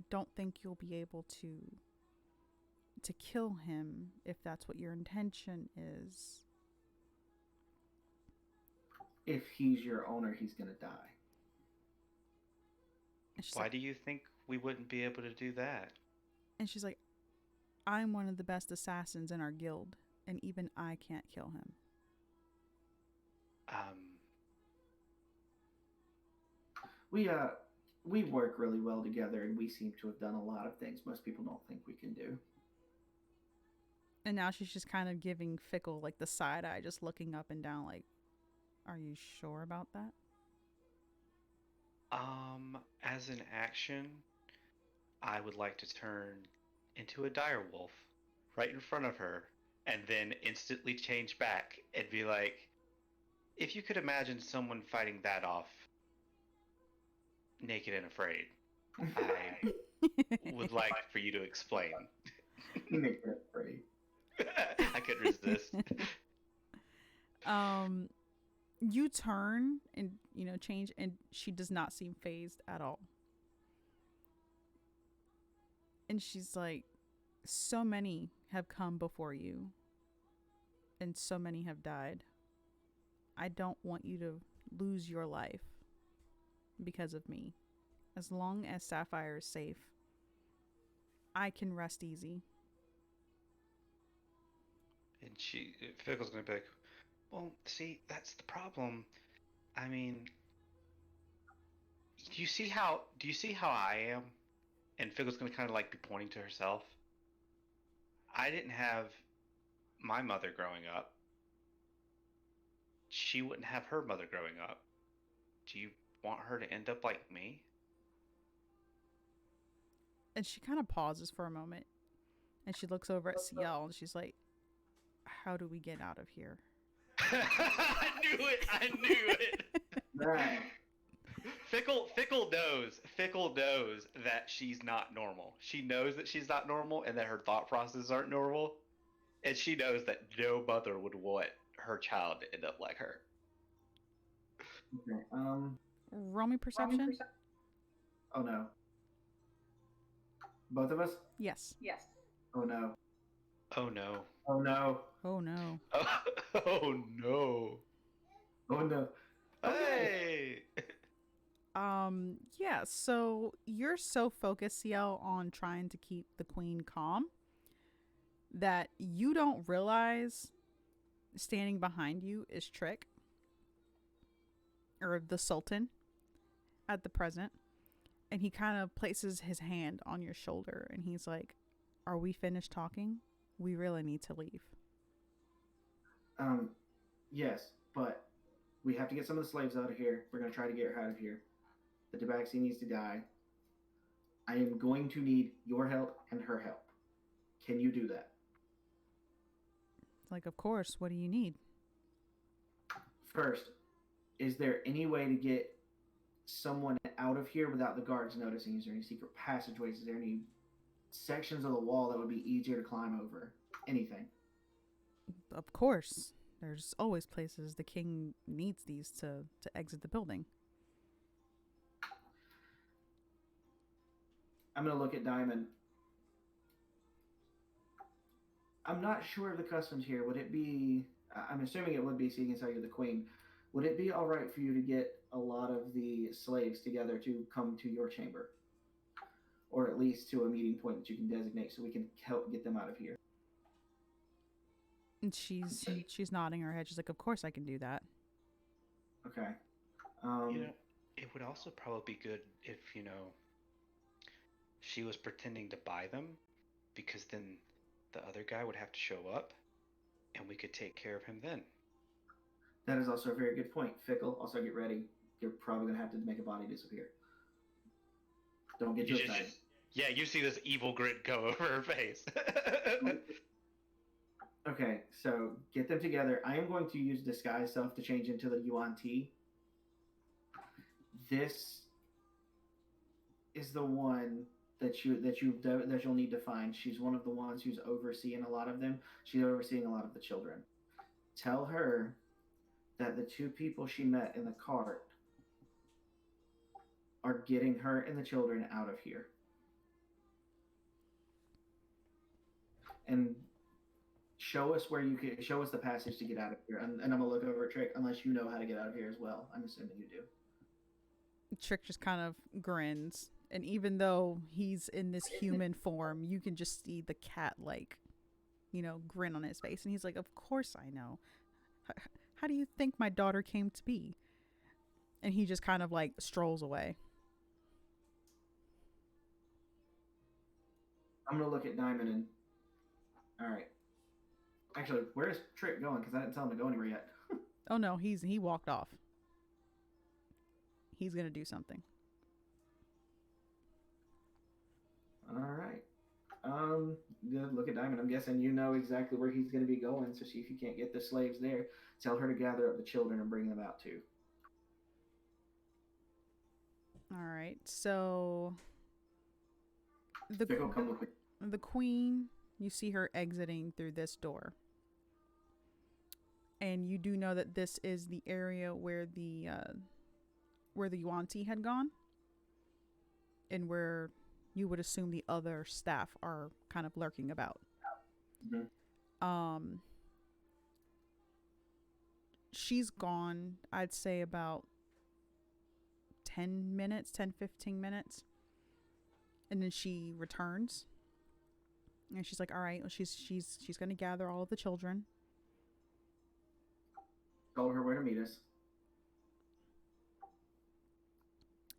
don't think you'll be able to kill him if that's what your intention is. If he's your owner, he's gonna die. And she's Why like, do you think we wouldn't be able to do that? and she's like, I'm one of the best assassins in our guild, and even I can't kill him. Um, We uh we work really well together, and we seem to have done a lot of things most people don't think we can do. And now she's just kind of giving Fickle like the side eye, just looking up and down, like, are you sure about that? as an action, I would like to turn into a dire wolf right in front of her and then instantly change back and be like, if you could imagine someone fighting that off naked and afraid, I would like for you to explain. Make that free. I could resist. You turn and change, and she does not seem phased at all. And she's like, so many have come before you, and so many have died. I don't want you to lose your life because of me. As long as Sapphire is safe, I can rest easy. And Fickle's gonna be like, well, see, that's the problem. I mean, do you see how I am? And Fickle's gonna kind of like be pointing to herself. I didn't have my mother growing up. She wouldn't have her mother growing up. Do you want her to end up like me? And she kind of pauses for a moment, and she looks over at CL, and she's like, how do we get out of here? I knew it. Right. Fickle knows that she's not normal. She knows that she's not normal and that her thought processes aren't normal. And she knows that no mother would want her child to end up like her. Okay. Roll me perception. Oh no. Both of us? Yes. Oh no. Oh no. Oh no. Oh no. Oh no. Oh no. Hey. Yeah, so you're so focused, CL, on trying to keep the queen calm that you don't realize standing behind you is Trick, or the Sultan at the present. And he kind of places his hand on your shoulder, and he's like, are we finished talking? We really need to leave. Yes, but we have to get some of the slaves out of here. We're going to try to get her out of here. The Tabaxi needs to die. I am going to need your help and her help. Can you do that? Like, of course. What do you need? First, is there any way to get someone out of here without the guards noticing? Is there any secret passageways? Is there any sections of the wall that would be easier to climb over? Anything? Of course. There's always places. The king needs these to exit the building. I'm going to look at Diamond. I'm not sure of the customs here. Would it be... I'm assuming it would be, seeing as how you're the queen. Would it be all right for you to get a lot of the slaves together to come to your chamber? Or at least to a meeting point that you can designate so we can help get them out of here? And she's nodding her head. She's like, of course I can do that. Okay. It would also probably be good if, she was pretending to buy them, because then the other guy would have to show up, and we could take care of him then. That is also a very good point. Fickle, also get ready. You're probably going to have to make a body disappear. Don't get too excited. Yeah, you see this evil grin go over her face. Okay, so get them together. I am going to use disguise self to change into the Yuan Ti. This is the one that you'll need to find. She's one of the ones who's overseeing a lot of them. She's overseeing a lot of the children. Tell her that the two people she met in the cart are getting her and the children out of here. And show us the passage to get out of here. And I'm gonna look over at Trick, unless you know how to get out of here as well. I'm assuming you do. Trick just kind of grins, and even though he's in this human form, you can just see the cat-like, grin on his face. And he's like, of course I know. How do you think my daughter came to be? And he just kind of like strolls away. I'm gonna look at Diamond and... Alright. Actually, where's Trick going? Because I didn't tell him to go anywhere yet. Oh no, he walked off. He's gonna do something. Alright. look at Diamond. I'm guessing you know exactly where he's going to be going. So see if you can't get the slaves there. Tell her to gather up the children and bring them out too. All right. So Fickle, come with me. the queen, you see her exiting through this door. And you do know that this is the area where the Yuan-Ti had gone, and where you would assume the other staff are kind of lurking about. Mm-hmm. She's gone, I'd say about 10 minutes, 10-15 minutes. And then she returns. And she's like, all right, well, she's going to gather all of the children. Told her where to meet us.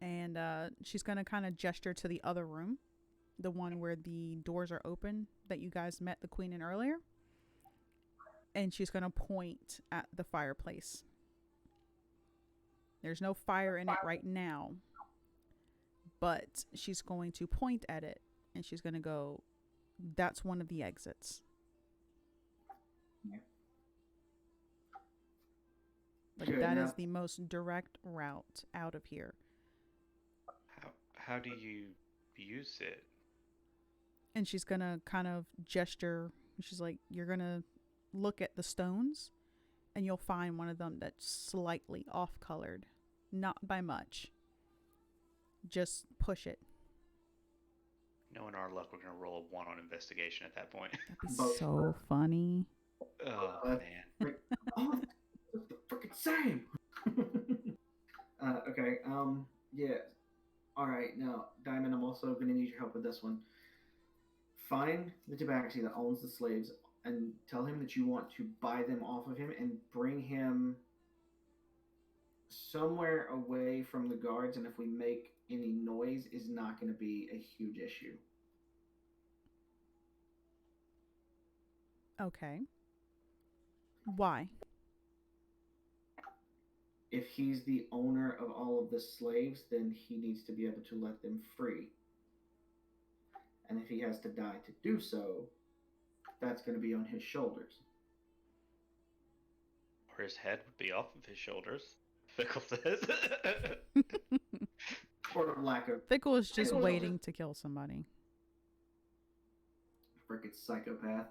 And she's going to kind of gesture to the other room, the one where the doors are open that you guys met the queen in earlier. And she's going to point at the fireplace. There's no fire in it right now, but she's going to point at it, and she's going to go, that's one of the exits. Yeah. Like, Good, that now, is the most direct route out of here. How do you use it? And she's going to kind of gesture. She's like, you're going to look at the stones, and you'll find one of them that's slightly off-colored. Not by much. Just push it. Knowing our luck, we're going to roll a 1 on investigation at that point. That'd be so funny. Oh, man. Oh, it's the freaking same. Okay. Yeah. All right. Now, Diamond, I'm also going to need your help with this one. Find the tabaxi that owns the slaves and tell him that you want to buy them off of him and bring him somewhere away from the guards. And if we make any noise, is not going to be a huge issue. Okay. Why? If he's the owner of all of the slaves, then he needs to be able to let them free. And if he has to die to do so, that's going to be on his shoulders. Or his head would be off of his shoulders, Fickle says. Or lack of... Fickle is just waiting to kill somebody. Frickin' psychopath.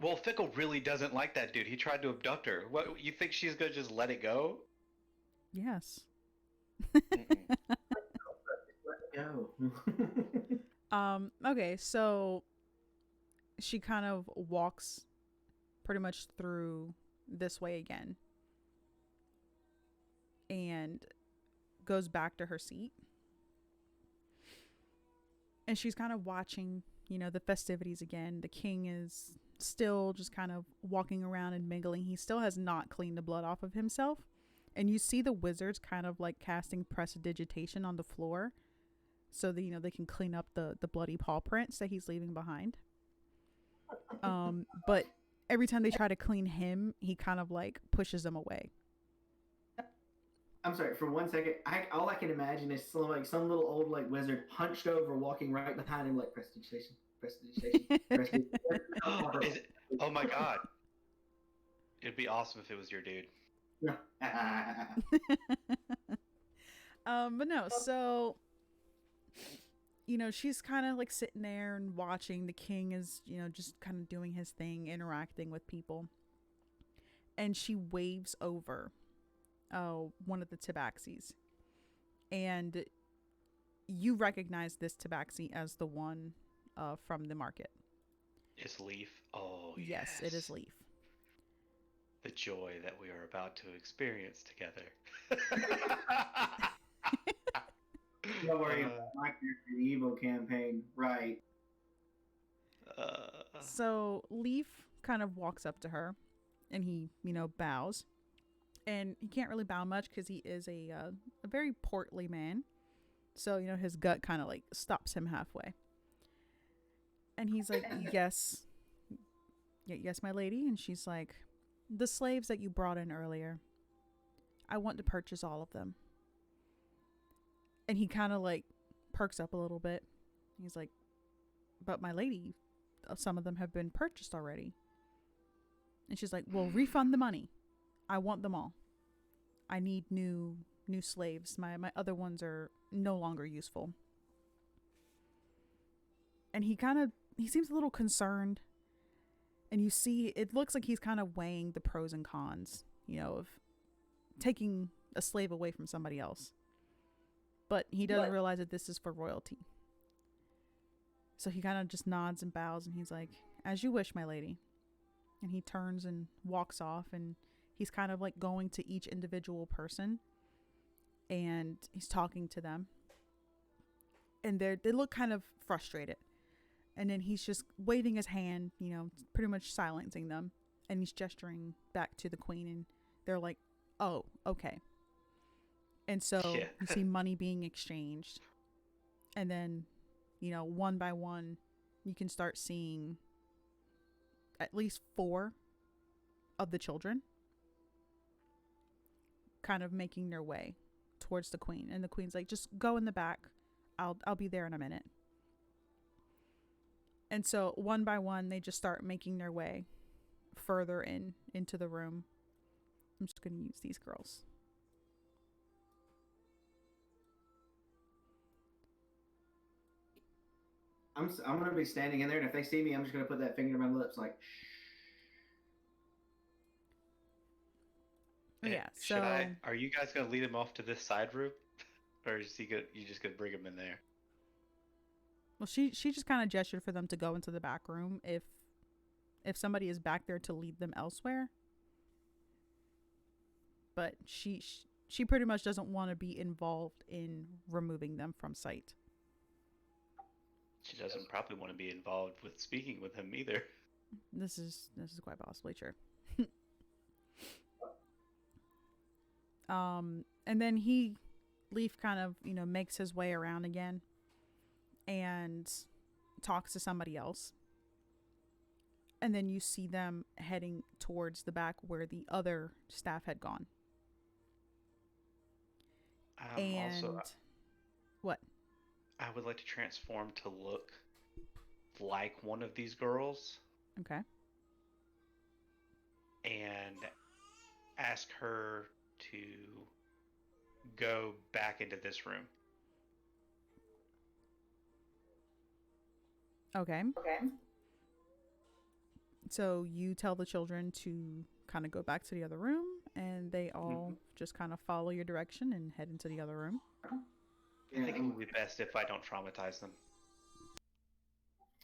Well, Fickle really doesn't like that dude. He tried to abduct her. What, you think she's going to just let it go? Yes. Go. Okay, so she kind of walks pretty much through this way again and goes back to her seat. And she's kind of watching, the festivities again. The king is still just kind of walking around and mingling. He still has not cleaned the blood off of himself. And you see the wizards kind of like casting prestidigitation on the floor so that, they can clean up the bloody paw prints that he's leaving behind. But every time they try to clean him, he kind of like pushes them away. I'm sorry, for 1 second, all I can imagine is some little old wizard hunched over, walking right behind him, like prestidigitation, prestidigitation. Oh my god. It'd be awesome if it was your dude. But no, so she's kind of like sitting there and watching. The king is just kind of doing his thing, interacting with people, and she waves over one of the tabaxis, and you recognize this tabaxi as the one from the market. It's Leaf. Oh yes, it is Leaf. The joy that we are about to experience together. Don't worry about my character, the Evo campaign, right? So Leaf kind of walks up to her, and he, bows, and he can't really bow much because he is a very portly man. So his gut kind of like stops him halfway, and he's like, "Yes, yes, my lady," and she's like, "The slaves that you brought in earlier, I want to purchase all of them." And he kind of like perks up a little bit. He's like, "But my lady, some of them have been purchased already. And she's like, well, refund the money. I want them all. I need new slaves. My other ones are no longer useful. And he seems a little concerned. And you see, it looks like he's kind of weighing the pros and cons, of taking a slave away from somebody else. But he does realize that this is for royalty. So he kind of just nods and bows, and he's like, as you wish, my lady. And he turns and walks off, and he's kind of like going to each individual person, and he's talking to them. And they look kind of frustrated. And then he's just waving his hand, pretty much silencing them. And he's gesturing back to the queen, and they're like, oh, okay. And so you see money being exchanged. And then, one by one, you can start seeing at least 4 of the children kind of making their way towards the queen. And the queen's like, just go in the back. I'll be there in a minute. And so one by one, they just start making their way further into the room. I'm just going to use these girls. I'm going to be standing in there, and if they see me, I'm just going to put that finger to my lips, like, shh. Yeah. So are you guys going to lead him off to this side room, or is you just going to bring him in there? Well, she just kind of gestured for them to go into the back room if somebody is back there to lead them elsewhere. But she pretty much doesn't want to be involved in removing them from sight. She doesn't probably want to be involved with speaking with him either. This is quite possibly true. And then Leaf kind of, makes his way around again and talks to somebody else. And then you see them heading towards the back where the other staff had gone. And also, what? I would like to transform to look like one of these girls. Okay. And ask her to go back into this room. Okay. So you tell the children to kind of go back to the other room, and they all just kind of follow your direction and head into the other room. I think it would be best if I don't traumatize them.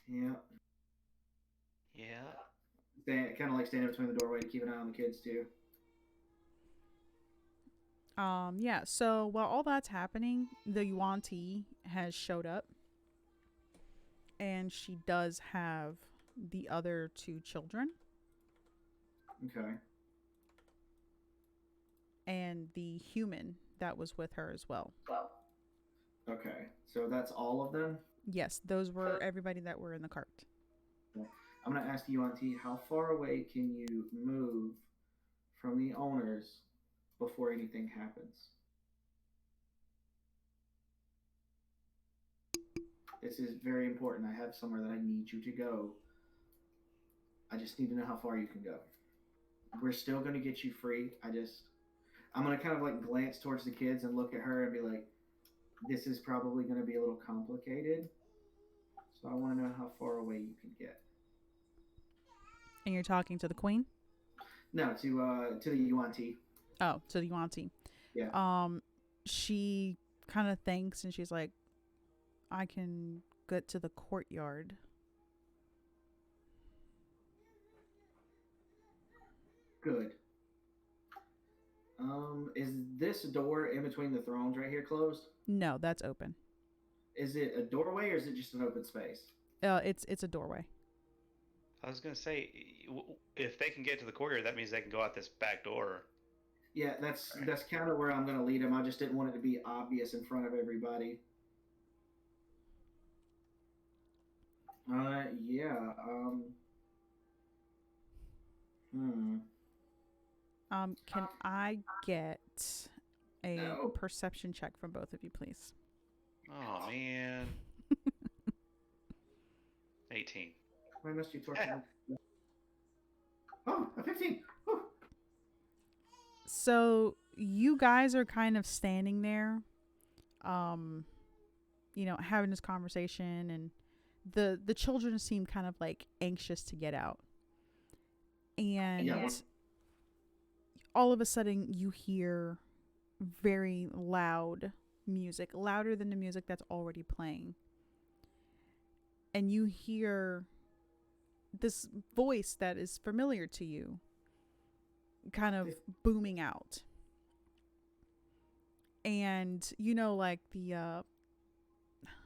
Yeah. Yeah. Kind of like standing between the doorway to keep an eye on the kids, too. Yeah, so while all that's happening, the Yuan-Ti has showed up. And she does have the other 2 children. Okay. And the human that was with her as well. Okay. So that's all of them? Yes, those were everybody that were in the cart. I'm going to ask you, Auntie, how far away can you move from the owners before anything happens? This is very important. I have somewhere that I need you to go. I just need to know how far you can go. We're still going to get you free. I'm going to kind of like glance towards the kids and look at her and be like, this is probably going to be a little complicated. So I want to know how far away you can get. And you're talking to the queen? No, to the Yuan-Ti. Oh, to the Yuan-Ti. Yeah. She kind of thinks, and she's like, I can get to the courtyard. Good. Is this door in between the thrones right here closed? No, that's open. Is it a doorway or is it just an open space? It's a doorway. I was gonna say, if they can get to the courtyard, that means they can go out this back door. Yeah, that's kind of where I'm gonna lead them. I just didn't want it to be obvious in front of everybody. Yeah. Can I get a No. perception check from both of you, please? Oh man. 18. I missed you torching. Oh, a 15. Whew. So you guys are kind of standing there, um, having this conversation, and the children seem kind of like anxious to get out. And Yeah. all of a sudden you hear very loud music, louder than the music that's already playing. And you hear this voice that is familiar to you kind of booming out. And like the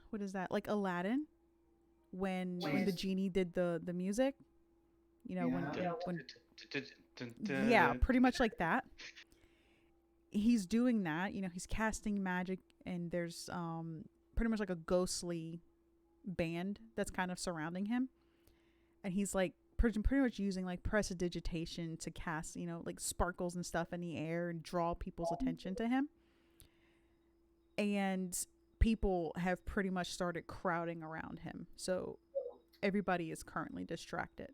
what is that? Like Aladdin when the genie did the music? When yeah, pretty much like that. He's doing that, he's casting magic, and there's pretty much like a ghostly band that's kind of surrounding him, and he's like pretty much using like prestidigitation to cast like sparkles and stuff in the air and draw people's attention to him. And people have pretty much started crowding around him, so everybody is currently distracted.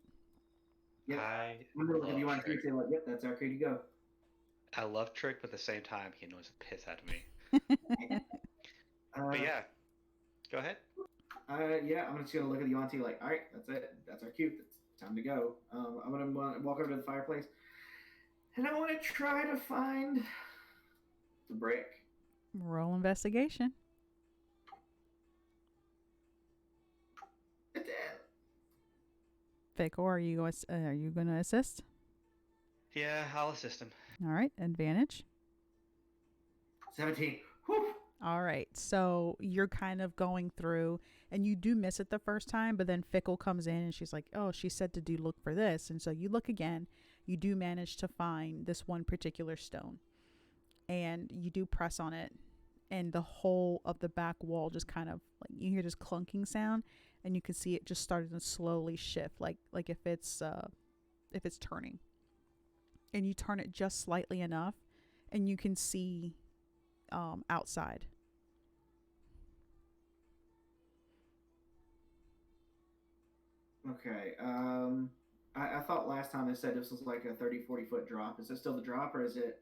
Yeah, if you want to say like, yep, that's our cue to go. I love Trick, but at the same time, he annoys the piss out of me. But yeah, go ahead. Yeah, I'm just gonna look at the auntie like, all right, that's it. That's our cue. It's time to go. I'm gonna walk over to the fireplace, and I want to try to find the brick. Roll investigation. It did. Fickle, are you going to assist? Yeah, I'll assist him. All right, advantage. 17. Whew. All right, so you're kind of going through, and you do miss it the first time, but then Fickle comes in and she's like, oh, she said to look for this. And so you look again, you do manage to find this one particular stone, and you do press on it, and the whole of the back wall just kind of, like, you hear this clunking sound, and you can see it just starting to slowly shift, like if it's turning. And you turn it just slightly enough, and you can see outside. Okay. I thought last time they said this was like a 30-40 foot drop. Is it still the drop, or is it?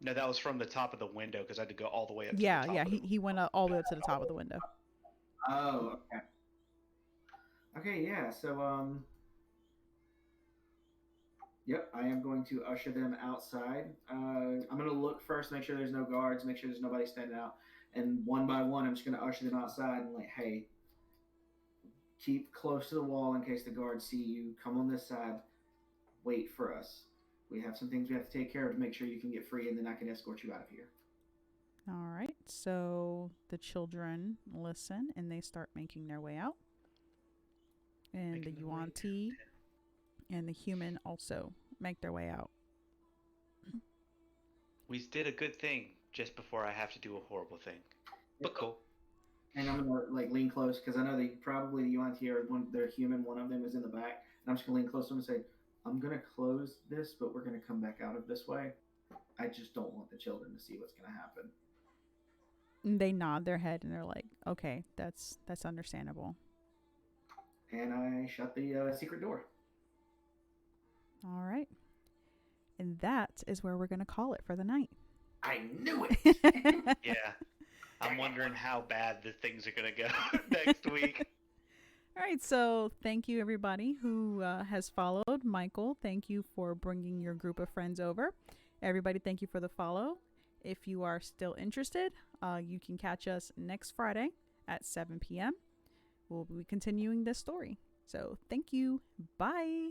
No, that was from the top of the window, because I had to go all the way up to the top. Yeah, he went all the way up to the top of the window. Oh, okay. Okay, yeah. So, yep, I am going to usher them outside. I'm going to look first, make sure there's no guards, make sure there's nobody standing out. And one by one, I'm just going to usher them outside and like, hey, keep close to the wall in case the guards see you. Come on this side. Wait for us. We have some things we have to take care of to make sure you can get free, and then I can escort you out of here. All right. So the children listen, and they start making their way out. And the Yuan-Ti and the human also make their way out. We did a good thing just before I have to do a horrible thing. But cool. And I'm gonna like lean close because I know the Yuan-Ti are they're human. One of them is in the back, and I'm just gonna lean close to them and say, "I'm gonna close this, but we're gonna come back out of this way. I just don't want the children to see what's gonna happen." And they nod their head and they're like, "Okay, that's understandable." And I shut the secret door. All right. And that is where we're going to call it for the night. I knew it! Yeah. I'm wondering how bad the things are going to go next week. All right. So thank you, everybody who has followed. Michael, thank you for bringing your group of friends over. Everybody, thank you for the follow. If you are still interested, you can catch us next Friday at 7 p.m. We'll be continuing this story. So thank you. Bye.